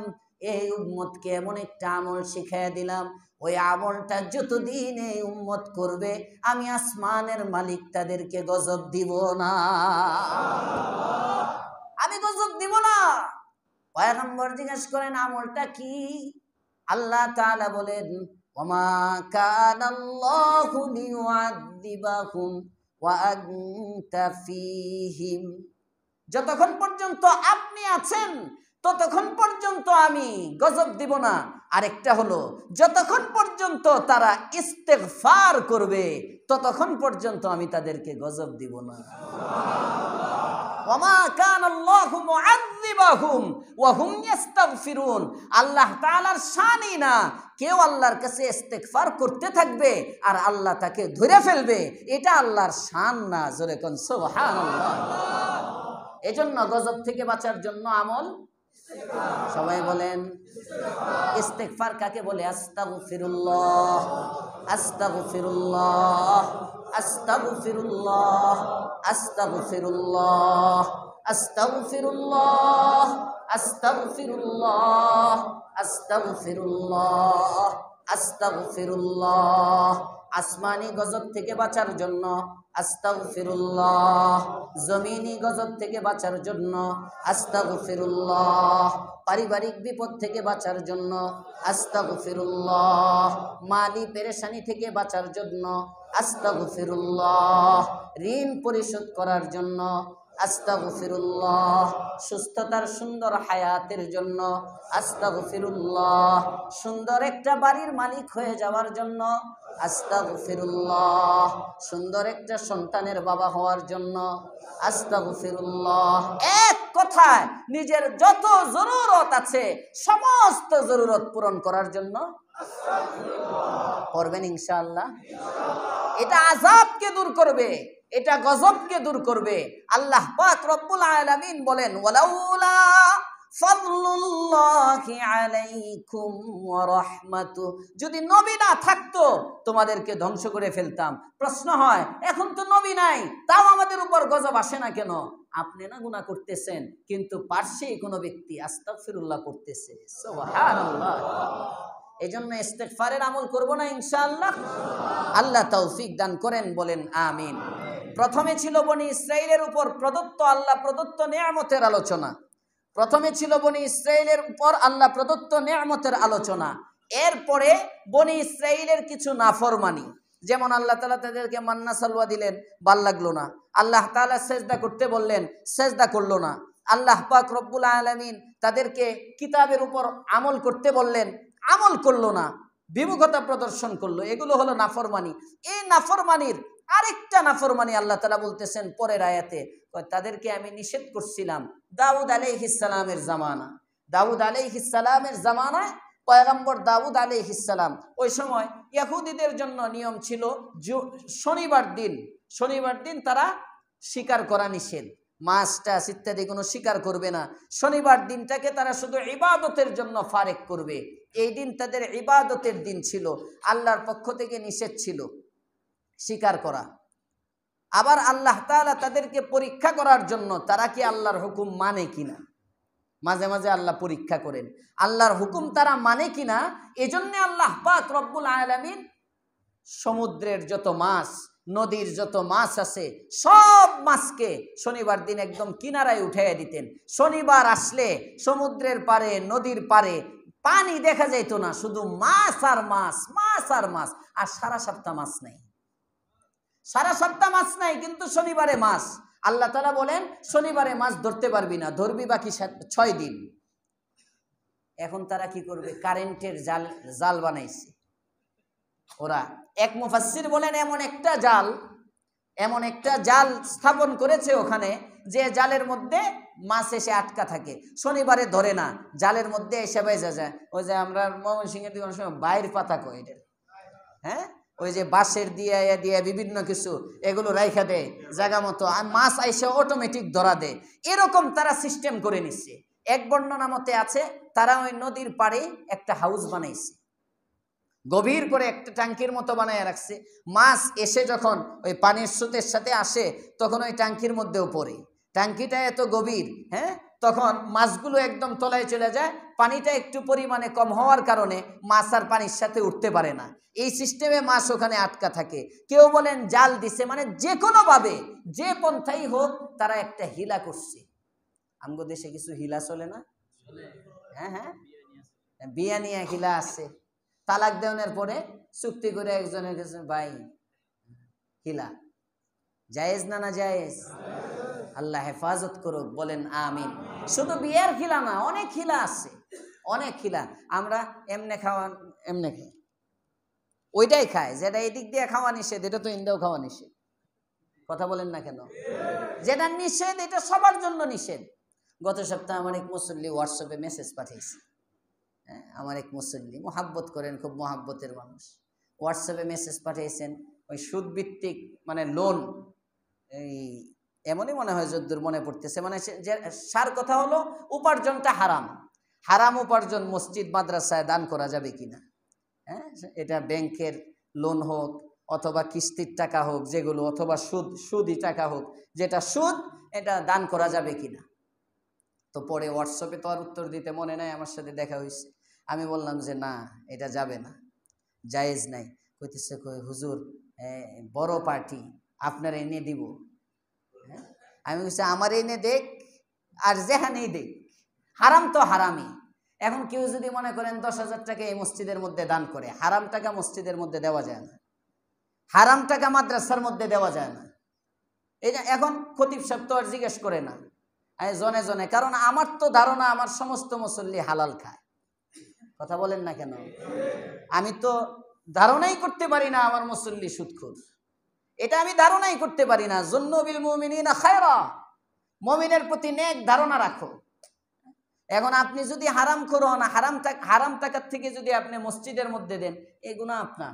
এই উম্মতকে এমন একটা আমল শিখাইয়া দিলাম, ওই আমলটা যতদিন এই উম্মত করবে আমি আসমানের মালিক তাদেরকে গজব দিব না, আমি গজব দিব না। পয়গম্বর জিজ্ঞেস করেন আমলটা কি? আল্লাহ তাআলা বলেন, ওমা কানাল্লাহু লিউআযিবাহুম ওয়া আনতা ফীহিম। যতক্ষণ পর্যন্ত আপনি আছেন ততক্ষণ পর্যন্ত আমি গজব দিব না। আরেকটা হলো যতক্ষণ পর্যন্ত তারা ইস্তেগফার করবে ততক্ষণ পর্যন্ত আমি তাদেরকে গজব দিব না। ওমা কানাল্লাহু মুআযযিব লিইউসিবাহুম ওয়া হুম ইস্তাগফিরুন। আল্লাহ তাআলার শানই না কেউ আল্লাহর কাছে ইস্তেগফার করতে থাকবে আর আল্লাহ তাকে ধরে ফেলবে, এটা আল্লাহর শান না। জোরে কোন সুবহানাল্লাহ। এজন্য গজব থেকে বাঁচার জন্য আমল, সবাই বলেন ইস্তেগফার কাকে বলে? আস্তাগফিরুল্লাহ, আস্তাগফিরুল্লাহ, আস্তাগফিরুল্লাহ, আস্তাগফিরুল্লাহ, আস্তাগফিরুল্লাহ, আস্তাগফিরুল্লাহ, আস্তাগফিরুল্লাহ, আস্তাগফিরুল্লাহ। আসমানি গজব থেকে বাঁচার জন্য আস্তাগফিরুল্লাহ, জমিনি গজব থেকে বাঁচার জন্য আস্তাগফিরুল্লাহ, পারিবারিক বিপদ থেকে বাঁচার জন্য আস্তাগফিরুল্লাহ, মালি পেরেশানি থেকে বাঁচার জন্য আস্তাগফিরুল্লাহ, ঋণ পরিশোধ করার জন্য আস্তাগফিরুল্লাহ, সুস্থতার সুন্দর হায়াতের জন্য আস্তাগফিরুল্লাহ, সুন্দর একটা বাড়ির মালিক হয়ে যাওয়ার জন্য আস্তাগফিরুল্লাহ, সুন্দর একটা সন্তানের বাবা হওয়ার জন্য আস্তাগফিরুল্লাহ। এক কথায় নিজের যত জরুরত আছে সমস্ত জরুরত পূরণ করার জন্য করবেন ইনশাআল্লাহ। এটা আযাবকে দূর করবে, এটা গজবকে দূর করবে। আল্লাহ পাক রব্বুল আলামিন বলেন ওয়ালাউলা ফাদলুল্লাহি আলাইকুম ওয়া রাহমাতু, যদি নবী না থাকতো তোমাদেরকে ধ্বংস করে ফেলতাম। প্রশ্ন হয় এখন তো নবী নাই, তাও আমাদের উপর গজব আসে না কেন? আপনি না গুনাহ করতেছেন কিন্তু পার্শ্বে কোনো ব্যক্তি আস্তাগফিরুল্লাহ করতেছে। সুবহানাল্লাহ। এজন্য ইস্তেগফারের আমল করব না ইনশাআল্লাহ। আল্লাহ তৌফিক দান করেন, বলেন আমিন। প্রথমে ছিল বনি ইসরাইলের উপর প্রদত্ত আল্লাহ প্রদত্ত নিয়ামতের আলোচনা। প্রথমে ছিল বনি ইসরাইলের উপর আল্লাহ প্রদত্ত নিয়ামতের আলোচনা। এরপরে বনি ইসরাইলের কিছু নাফরমানি, যেমন আল্লাহ তাআলা তাদেরকে মান্না সালওয়া দিলেন, ভাল লাগলো না। আল্লাহ তাআলা সেজদা করতে বললেন, সেজদা করলো না। আল্লাহ পাক রব্বুল আলামিন তাদেরকে কিতাবের উপর আমল করতে বললেন, আমল করলো না, বিমুখতা প্রদর্শন করলো। এগুলো হলো নাফরমানি। এই নাফরমানির আরেকটা নাফরমানি আল্লাহ তাআলা বলতেছেন পরের আয়াতে, তাদেরকে আমি নিষেধ করছিলাম দাউদ আলাইহিস সালামের জামানা। দাউদ আলাইহিস সালামের জামানায় পয়গম্বর দাউদ আলাইহিস সালাম, ওই সময় ইহুদিদের জন্য নিয়ম ছিল শনিবার দিন তারা শিকার করা নিষেধ, মাছ টাছ ইত্যাদি কোনো শিকার করবে না। শনিবার দিনটাকে তারা শুধু ইবাদতের জন্য ফারেক করবে। এই দিন তাদের ইবাদতের দিন ছিল, আল্লাহর পক্ষ থেকে নিষেধ ছিল শিকার করা। আবার আল্লাহ তাআলা তাদেরকে পরীক্ষা করার জন্য তারা কি আল্লাহর হুকুম মানে কিনা, মাঝে মাঝে আল্লাহ পরীক্ষা করেন আল্লাহর হুকুম তারা মানে কিনা। এজন্য আল্লাহ পাক রব্বুল আলামিন সমুদ্রের যত মাছ, নদীর যত মাছ আছে সব মাছকে শনিবার দিন একদম কিনারায় উঠাইয়া দিতেন। শনিবার আসলে সমুদ্রের পারে, নদীর পারে পানি দেখা যাইতো না, শুধু মাছ আর মাছ, মাছ আর মাছ। আর সারা সপ্তাহ মাছ নাই, সারা সপ্তাহ মাছ নাই, কিন্তু শনিবারে মাছ। আল্লাহ তাআলা বলেন শনিবারে মাছ ধরতে পারবি না, ধরবি বাকি 6 দিন। এখন তারা কি করবে? কারেন্টের জাল বানাইছে ওরা। এক মুফাসসির বলেন এমন একটা জাল স্থাপন করেছে ওখানে, যে জালের মধ্যে মাছ এসে আটকা থাকে, শনিবারে ধরে না, জালের মধ্যে এসে বেজা যায়। ওই যে আমরা ময়মনসিংহের দিকে অনেক সময় বাইর পাতা কই এটার, হ্যাঁ, ওই যে বাঁশের দিয়ে বিভিন্ন কিছু এগুলো রাইখা দেয় জায়গা মতো, আর মাছ আইসে অটোমেটিক ধরা দেয়। এরকম তারা সিস্টেম করে নিচ্ছে। এক বর্ণনা মতে আছে তারা ওই নদীর পাড়ে একটা হাউস বানাইছে, গভীর করে একটা ট্যাঙ্কির মতো বানায় রাখছে। মাছ এসে যখন ওই পানির স্রোতের সাথে আসে তখন ওই ট্যাঙ্কির মধ্যেও পড়ে। ট্যাঙ্কিটা এত গভীর, হ্যাঁ, তখন মাছগুলো একদম তলায় চলে যায়। পানিটা একটু পরিমাণে কম হওয়ার কারণে মাছ আর পানির সাথে উঠতে পারে না। এই সিস্টেমে মাছ ওখানে আটকা থাকে। কেউ বলেন জাল দিছে, মানে যে কোনোভাবে যে পন্থাই হোক তারা একটা হিলা করছে। আমগো দেশে কিছু হিলা চলে না? হ্যাঁ হ্যাঁ, বিয়া নিয়ে হিলা আছে। তালাক দেওয়ার পরে চুক্তি করে একজনের কাছে, ভাই হিলা জায়েজ না? না জায়েজ? আল্লাহ হেফাজত করুক, বলেন আমিন। শুধু বিয়ের খিলা না, অনেক খিলা আছে, অনেক খিলা। আমরা এমনে খাওয়ান, এমনে খাই, ওইটাই খায় যেটা এদিক দিয়ে খাওয়া নিষেধ, এটা তো ইন্দাও খাওয়া নিষেধ। কথা বলেন না কেন? যেটা নিষেধ এটা সবার জন্য নিষেধ। গত সপ্তাহে আমার এক মুসল্লি হোয়াটসঅ্যাপে মেসেজ পাঠিয়েছে। হ্যাঁ, আমার এক মুসল্লি মোহাব্বত করেন, খুব মোহাব্বতের মানুষ, হোয়াটসঅ্যাপে মেসেজ পাঠিয়েছেন ওই সুদভিত্তিক মানে লোন, এই এমনই মনে হয় যদ্দূর মনে পড়তেছে, মানে যে সার কথা হলো উপার্জনটা হারাম, হারাম উপার্জন মসজিদ মাদ্রাসায় দান করা যাবে কিনা। হ্যাঁ, এটা ব্যাংকের লোন হোক অথবা কিস্তির টাকা হোক যেগুলো, অথবা সুদি টাকা হোক, যেটা সুদ, এটা দান করা যাবে কিনা। তো পরে হোয়াটসঅ্যাপে তো আর উত্তর দিতে মনে নাই, আমার সাথে দেখা হয়েছে, আমি বললাম যে না, এটা যাবে না, জায়েজ নাই। কইতেছে হুজুর বড় পার্টি, আপনার এনে দিব। হ্যাঁ, আমি বলছি আমার এনে দেখ আর যেখানেই দেখ, হারাম তো হারামই। এখন কেউ যদি মনে করেন 10,000 টাকা এই মসজিদের মধ্যে দান করে, হারাম টাকা মসজিদের মধ্যে দেওয়া যায় না, হারাম টাকা মাদ্রাসার মধ্যে দেওয়া যায় না। এই যে এখন খতিব সাহেব তো আর জিজ্ঞেস করে না জনে জনে, কারণ আমার তো ধারণা আমার সমস্ত মুসল্লি হালাল খায়। কথা বলেন না কেন? আমি তো ধারণাই করতে পারি না আমার মুসল্লি সুদখোর, এটা আমি ধারণাই করতে পারি না। যুন্নু বিল মুমিনিনা খায়রা, মুমিনের প্রতি নেক ধারণা রাখো। এখন আপনি যদি হারামখোর হন, হারাম টাকার থেকে যদি আপনি মসজিদের মধ্যে দেন, এই গুনাহ আপনার।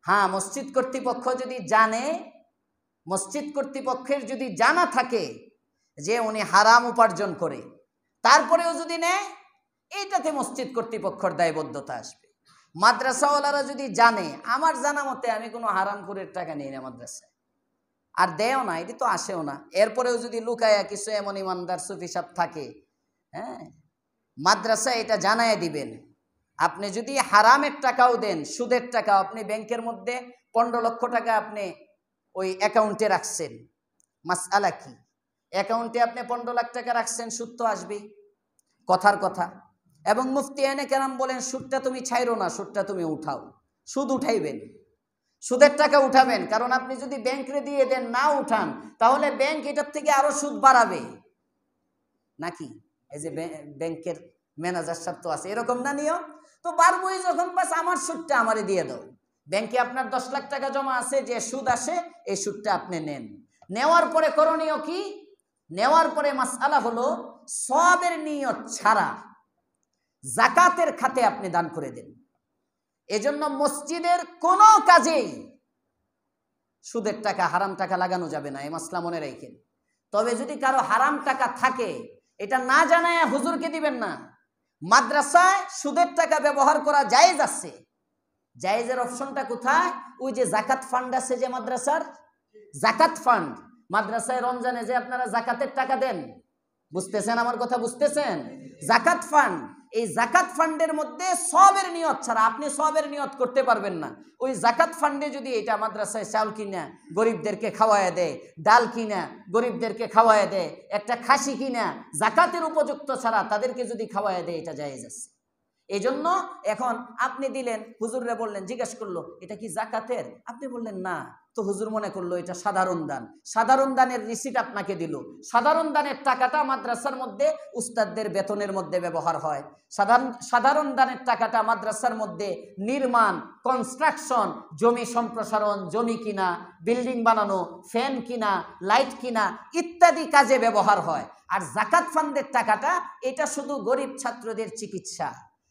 হ্যাঁ, মসজিদ কর্তৃপক্ষ যদি জানে, মসজিদ কর্তৃপক্ষের যদি জানা থাকে যে উনি হারাম উপার্জন করে, তারপরেও যদি নেয়, এইটাতে মসজিদ কর্তৃপক্ষের দায়বদ্ধতা আসবে। মাদ্রাসাওয়ালারা যদি জানে, আমার জানা মতে আমি কোনো হারামখোরের টাকা নিই না মাদ্রাসায়, আর দেও না, এটি তো আসেও না, এরপরেও যদি লুকায়া কিছু এমন ইমানদার সুফি সাহেব থাকে, হ্যাঁ, মাদ্রাসায় এটা জানায় দিবেন। আপনি যদি হারামের টাকাও দেন, সুদের টাকা, আপনি ব্যাংকের মধ্যে 15 লক্ষ টাকা আপনি ওই অ্যাকাউন্টে রাখছেন, মাসআলা কি, অ্যাকাউন্টে আপনি 15 লাখ টাকা রাখছেন, সুদ তো আসবেই, কথার কথা। এবং মুফতি এনে কেরাম বলেন সুদটা তুমি ছাইরো না, সুদটা তুমি উঠাও, সুদ উঠাইবেন, সুদের টাকা উঠাবেন। কারণ আপনি যদি ব্যাংকে দিয়ে দেন, না উঠান, তাহলে ব্যাংক এটার থেকে আরো সুদ বাড়াবে নাকি। এই যে ব্যাংকের ম্যানেজার সাহেব তো আছে, এরকম না নিয়ম? তো বাড়বই যখন, বাস আমার সুদটা আমারে দিয়ে দাও। ব্যাংকে আপনার 10 লাখ টাকা জমা আছে, যে সুদ আসে এই সুদটা আপনি নেন। নেওয়ার পরে করণীয় কি? নেওয়ার পরে মাসআলা হলো সওয়াবের নিয়ত ছাড়া যাকাতের খাতে আপনি দান করে দেন। এজন্য মসজিদের কোনো কাজেই সুদের টাকা, হারাম টাকা লাগানো যাবে না, এই মাসলা মনে রাখেন। তবে যদি কারো হারাম টাকা থাকে, এটা না জানায় হুজুরকে দিবেন না। মাদ্রাসায় সুদের টাকা ব্যবহার করা জায়েজ আছে। জায়েজের অপশনটা কোথায়? ওই যে জাকাত ফান্ড আছে, যে মাদ্রাসার জাকাত ফান্ড, মাদ্রাসায় রমজানে যে আপনারা জাকাতের টাকা দেন, বুঝতেছেন আমার কথা? বুঝতেছেন? জাকাত ফান্ড, এই জাকাত ফান্ডের মধ্যে সওয়াবের নিয়ত ছাড়া আপনি সওয়াবের নিয়ত করতে পারবেন না। ওই জাকাত ফান্ডে যদি এটা মাদ্রাসায় চাউল কিনা গরিবদেরকে খাওয়ায় দেয়, ডাল কিনা গরিবদেরকে খাওয়ায় দেয়, একটা খাসি কিনা জাকাতের উপযুক্ত ছাড়া তাদেরকে যদি খাওয়ায় দেয়, এটা জায়েজ আছে। এই জন্য এখন আপনি দিলেন, হুজুররা বললেন, জিজ্ঞেস করলো এটা কি জাকাতের, আপনি বললেন না, তো হুজুর মনে করলো এটা সাধারণ দান, সাধারণ দানের রিসিট আপনাকে দিল। সাধারণ দানের টাকাটা মাদ্রাসার মধ্যে উস্তাদদের বেতনের মধ্যে ব্যবহার হয়। সাধারণ দানের টাকাটা মাদ্রাসার মধ্যে নির্মাণ, কনস্ট্রাকশন, জমি সম্প্রসারণ, জমি কিনা, বিল্ডিং বানানো, ফ্যান কিনা, লাইট কিনা ইত্যাদি কাজে ব্যবহার হয়। আর জাকাত ফান্ডের টাকাটা, এটা শুধু গরিব ছাত্রদের চিকিৎসা,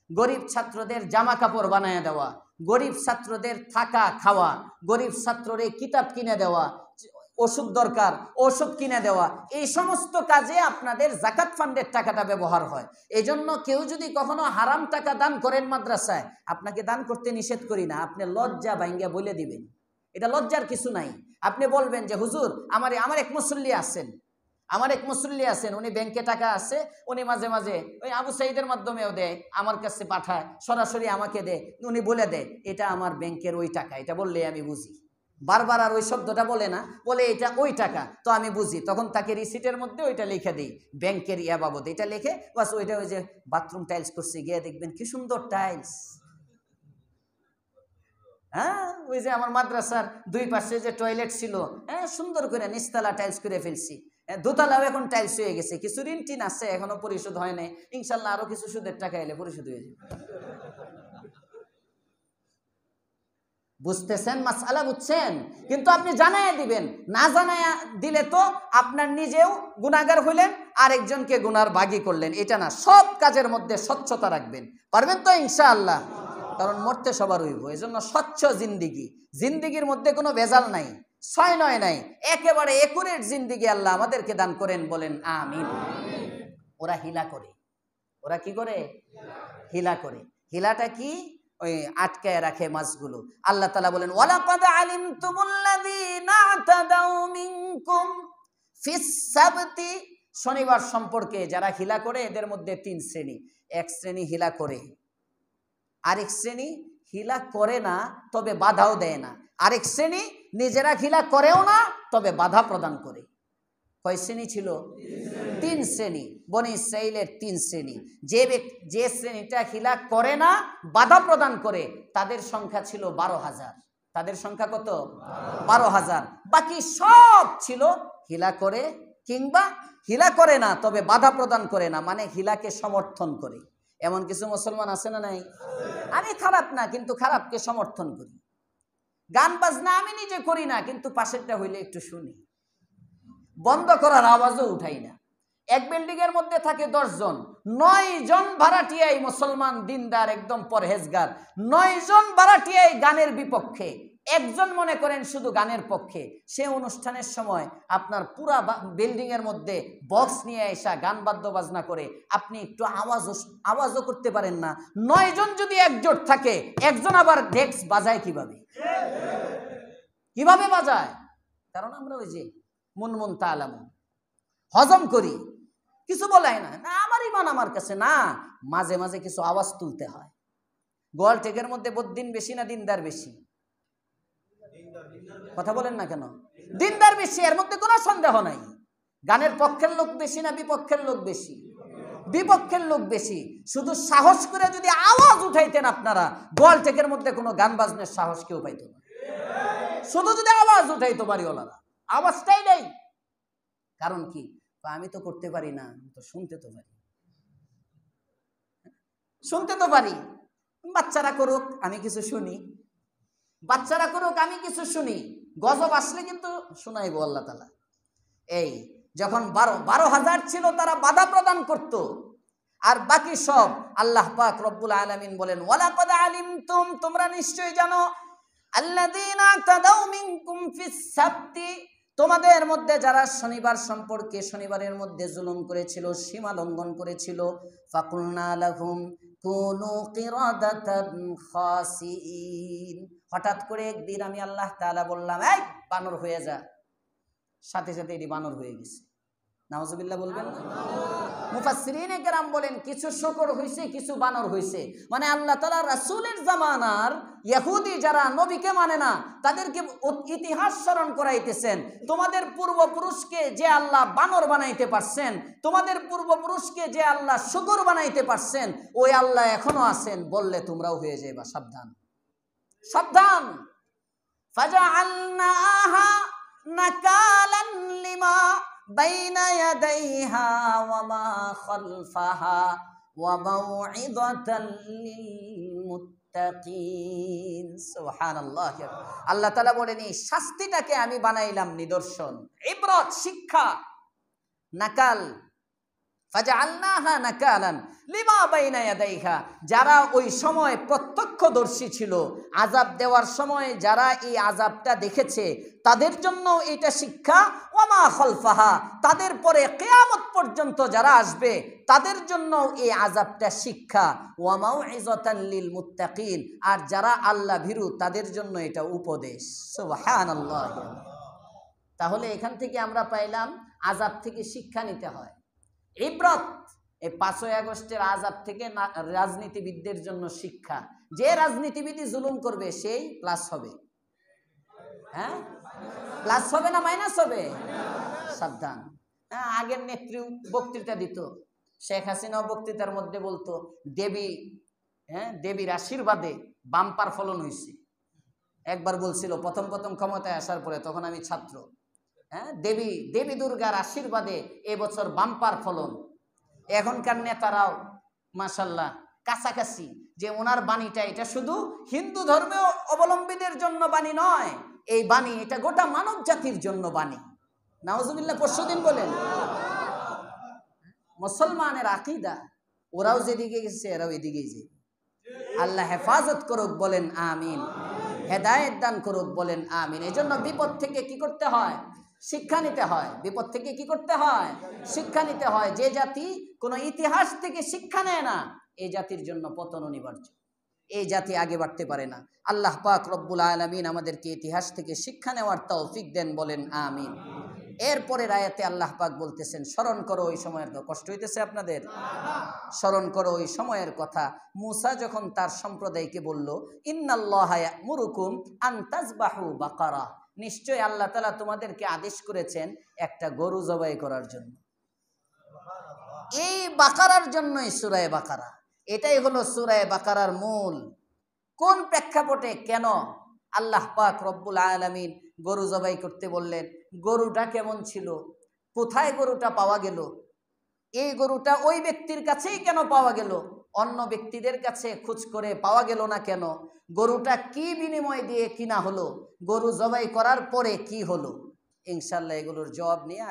গরিব ছাত্রদের জামা কাপড় বানায় দেওয়া, গরিব ছাত্রদের থাকা খাওয়া, গরিব ছাত্রদের কিতাব কিনে দেওয়া, ওষুধ দরকার ওষুধ কিনে দেওয়া, এই সমস্ত কাজে আপনাদের জাকাত ফান্ডের টাকাটা ব্যবহার হয়। এই জন্য কেউ যদি কখনো হারাম টাকা দান করেন মাদ্রাসায়, আপনাকে দান করতে নিষেধ করি না, আপনি লজ্জা ভাঙ্গা বলে দিবেন, এটা লজ্জার কিছু নাই। আপনি বলবেন যে হুজুর আমার এক মুসল্লি আছেন, উনি ব্যাংকে টাকা আছে, উনি মাঝে মাঝে ওই আবু সাইদের মাধ্যমেও দেয়, আমার কাছে পাঠায়, সরাসরি আমাকে দেয়, উনি বলে দেয় এটা আমার ব্যাংকের ওই টাকা, এটা বললে আমি বুঝি। বারবার আর ওই শব্দটা বলে না, বলে এটা ওই টাকা, তো আমি বুঝি, তখন তাকে রিসিটের মধ্যে ওইটা লিখে দিই, ব্যাংকের ইয়া বাবদ এটা লিখে, বাস ওইটা ওই যে বাথরুম টাইলস করছি, গিয়ে দেখবেন কি সুন্দর টাইলস। হ্যাঁ, ওই যে আমার মাদ্রাসার 2 পাশে যে টয়লেট ছিল, হ্যাঁ, সুন্দর করে নিচতলা টাইলস করে ফেলছি, দোতলাও এখন টাইলস হয়ে গেছে, কিছু ঋণ টিন আছে এখনো পরিশোধ হয় নাই, ইনশাল্লাহ আরো কিছু সুদের টাকা এলে পরিশোধ হয়ে যাবে। বুঝতেছেন? মাসআলা বুঝছেন? কিন্তু আপনি জানাইয়া দিবেন, না জানাইয়া দিলে তো আপনার নিজেও গুনাহগার হইলেন, আরেকজনকে গুনার ভাগী করলেন। এটা না, সব কাজের মধ্যে স্বচ্ছতা রাখবেন। পারবেন তো ইনশাআল্লাহ? কারণ মরতে সবার হইব, এজন্য স্বচ্ছ জিন্দিগি, জিন্দিগির মধ্যে কোনো ভেজাল নাই, ছয় নয় নাই, একেবারে একুরেট জিন্দিগি আল্লাহ আমাদেরকে দান করেন, বলেন আমিন। ওরা হিলা করে, ওরা কি করে? হিলা করে। হিলাটা কি? ওই আটকায় রাখে মাছগুলো। আল্লাহ তাআলা বলেন ওয়ালাকাদ আলিমতুমুল্লাযীনা আতাদাউ মিনকুম ফিস সাবতি, শনিবার সম্পর্কে যারা হিলা করে এদের মধ্যে তিন শ্রেণী। এক শ্রেণী হিলা করে, আরেক শ্রেণী হিলা করে না তবে বাধাও দেয় না, আরেক শ্রেণী নিজেরা হিলা করেও না তবে বাধা প্রদান করে। কয় শ্রেণী ছিল? তিন শ্রেণী। বনি ইসরাইলের তিন শ্রেণী। যে শ্রেণীটা হিলা করে না, বাধা প্রদান করে, তাদের সংখ্যা ছিল 12,000। তাদের সংখ্যা কত? 12,000। বাকি সব ছিল হিলা করে কিংবা হিলা করে না তবে বাধা প্রদান করে না, মানে হিলাকে সমর্থন করে। এমন কিছু মুসলমান আছে না নাই? আমি খারাপ না কিন্তু খারাপকে সমর্থন করি। গান বাজনা আমি নিজে করি না কিন্তু পাশেরটা হইলে একটু শুনি। বন্ধ করার আওয়াজও উঠাই না। এক বিল্ডিং এর মধ্যে থাকে 10 জন, 9 জন ভাড়াটিয়াই মুসলমান দিনদার একদম পরহেজগার, 9 জন ভাড়াটিয়াই গানের বিপক্ষে, একজন মনে করেন শুধু গানের পক্ষে। সে অনুষ্ঠানের সময় আপনার পুরা বিল্ডিং এর মধ্যে বক্স নিয়ে এসে গান বাদ্য বাজনা করে, আপনি একটু আওয়াজও করতে পারেন না। 9 জন যদি একজোট থাকে, একজন আবার ডেস্ক বাজায় কিভাবে? কিভাবে বাজায়? কারণ আমরা ওই যে মুনমুন তালামু হজম করি, কিছু বলাই না, না আমার ইমান আমার কাছে না, মাঝে মাঝে কিছু আওয়াজ তুলতে হয়। গোয়াল টেকের মধ্যে বদ্দিন বেশি না দিনদার বেশি? কথা বলেন না কেন? দিনদার বেশি, এর মধ্যে কোনো সন্দেহ নাই। গানের পক্ষের লোক বেশি না বিপক্ষের লোক বেশি? বিপক্ষের লোক বেশি। শুধু সাহস করে যদি আওয়াজ উঠাইতেন আপনারা, গোয়াল টেকের মধ্যে কোনো গান বাজনের সাহস কেউ পাইত না। শুধু যদি আওয়াজ উঠাইতো বাড়িওয়ালারা, আওয়াজটাই নেই। কারণ কি? আমি তো করতে পারি না, তো শুনতে তো পারি, শুনতে তো পারি। বাচ্চারা করুক আমি কিছু শুনি, বাচ্চারা করুক আমি কিছু শুনি। গজব আসলে কিন্তু শোনাইবো আল্লাহ তাআলা। এই যখন 12,000 ছিল তারা বাধা প্রদান করত, আর বাকি সব আল্লাহ পাক রব্বুল আলামিন বলেন ওয়ালাকাদ আলিমতুম, তোমরা নিশ্চয়ই জানো, আল্লাযীনা তাদাউ মিনকুম ফিস সাবতি, তোমাদের মধ্যে যারা শনিবার সম্পর্কে, শনিবারের মধ্যে জুলুম করেছিল, সীমা লঙ্ঘন করেছিল, ফাকুলনা লাহুম কুনু কিরাদাতান খাসিইন, হঠাৎ করে একদিন আমি আল্লাহ তাআলা বললাম এই বানর হয়ে যা, সাথে সাথে এটি বানর হয়ে গেছে। নাউজুবিল্লাহ বলবেন না? মুফাসসিরিনে কেরাম বলেন কিছু শকর হইছে, কিছু বানর হইছে। মানে আল্লাহ তাআলা রাসূলের জামানার ইহুদি যারা নবীকে মানে না, তাদেরকে ইতিহাস স্মরণ করাইতেছেন, তোমাদের পূর্বপুরুষকে যে আল্লাহ বানর বানাইতে পারছেন, তোমাদের পূর্বপুরুষকে যে আল্লাহ শকর বানাইতে পারছেন, ওই আল্লাহ এখনো আছেন, বললে তোমরাও হয়ে যাইবা। সাবধান, সাবধান। ফাজআলনাহা নাকালান লিমা বাইনা ইয়াদাইহা ওয়া মা খালফাহা ওয়া মাউইযাতান লিল মুত্তাকিন। সুবহানাল্লাহ। আল্লাহ তাআলা বলেন এই শাস্তিটাকে আমি বানাইলাম নিদর্শন, ইবরত, শিক্ষা। নাকাল, ফাজআলনাহা নাকালান লিমা বাইনা ইয়াদাইহা, যারা ওই সময় প্রত্যক্ষদর্শী ছিল, আযাব দেওয়ার সময় যারা এই আযাবটা দেখেছে তাদের জন্য এটা শিক্ষা, ওয়া মা খালফাহা, তাদের পরে কিয়ামত পর্যন্ত যারা আসবে তাদের জন্য এই আযাবটা শিক্ষা, ওয়া মাউইযাতান লিল মুত্তাকিন, আর যারা আল্লাহ ভীরু তাদের জন্য এটা উপদেশ। সুবহানাল্লাহ। তাহলে এখান থেকে আমরা পাইলাম আযাব থেকে শিক্ষা নিতে হয়, ইবরত। এই 5ই আগস্টের আযাব থেকে রাজনীতিবিদদের জন্য শিক্ষা। যে রাজনীতিবিদই জুলুম করবে সেই প্লাস হবে। হ্যাঁ, প্লাস হবে না মাইনাস হবে? সাবধান। হ্যাঁ, আগের নেত্রী বক্তৃতা দিত, শেখ হাসিনা বক্তৃতার মধ্যে বলতো দেবীর আশীর্বাদে বাম্পার ফলন হয়েছে। একবার বলছিল প্রথম ক্ষমতায় আসার পরে, তখন আমি ছাত্র, দেবী দুর্গার আশীর্বাদে এবছর বাম্পার ফলন। এখনকার নেতারাও মাশাআল্লাহ কাছাকাছি, যে ওনার বাণীটা এটা শুধু হিন্দু ধর্মেও অবলম্বীদের জন্য বাণী নয়, এই বাণী এটা গোটা মানব জাতির জন্য বাণী। নাউজুবিল্লাহ পরশুদিন বলেন মুসলমানের আকীদা, ওরাও যেদিকে গেছে এরাও এদিকেই যে। আল্লাহ হেফাজত করুক, বলেন আমিন। হেদায়েত দান করুক, বলেন আমিন। এই জন্য বিপদ থেকে কি করতে হয়? শিক্ষা নিতে হয়। বিপদ থেকে কি করতে হয়? শিক্ষা নিতে হয়। যে জাতি কোনো ইতিহাস থেকে শিক্ষা নেয় না, এই জাতির জন্য পতন অনিবার্য। এই জাতি আগে বাড়তে পারে না। আল্লাহ পাক রব্বুল আলামিন আমাদেরকে ইতিহাস থেকে শিক্ষা নেওয়ার তৌফিক দেন, বলেন আমিন। এরপরের আয়াতে আল্লাহ পাক বলতেছেন, স্মরণ করো ওই সময়ের কথা। কষ্ট হইতেছে আপনাদের? স্মরণ করো ওই সময়ের কথা। মূসা যখন তার সম্প্রদায়কে বলল, ইন্নাল্লাহা ইয়া'মুরুকুম আন তাযবাহু বাকারা, নিশ্চয় আল্লাহ তাআলা তোমাদেরকে আদেশ করেছেন একটা গরু জবাই করার জন্য। এই বাকারার জন্যই সূরা বাকারা, এটাই হলো সূরা বাকারার মূল। কোন প্রেক্ষাপটে, কেন আল্লাহ পাক রব্বুল আলামিন গরু জবাই করতে বললেন? গরুটা কেমন ছিল? কোথায় গরুটা পাওয়া গেল? এই গরুটা ওই ব্যক্তির কাছেই কেন পাওয়া গেল? অন্য ব্যক্তিদের কাছে খোঁজ করে পাওয়া গেল না কেন? গরুটা কি বিনিময় দিয়ে কিনা হলো? গরু জবাই করার পরে কি হলো? ইনশাআল্লাহ এগুলোর জবাব নিয়ে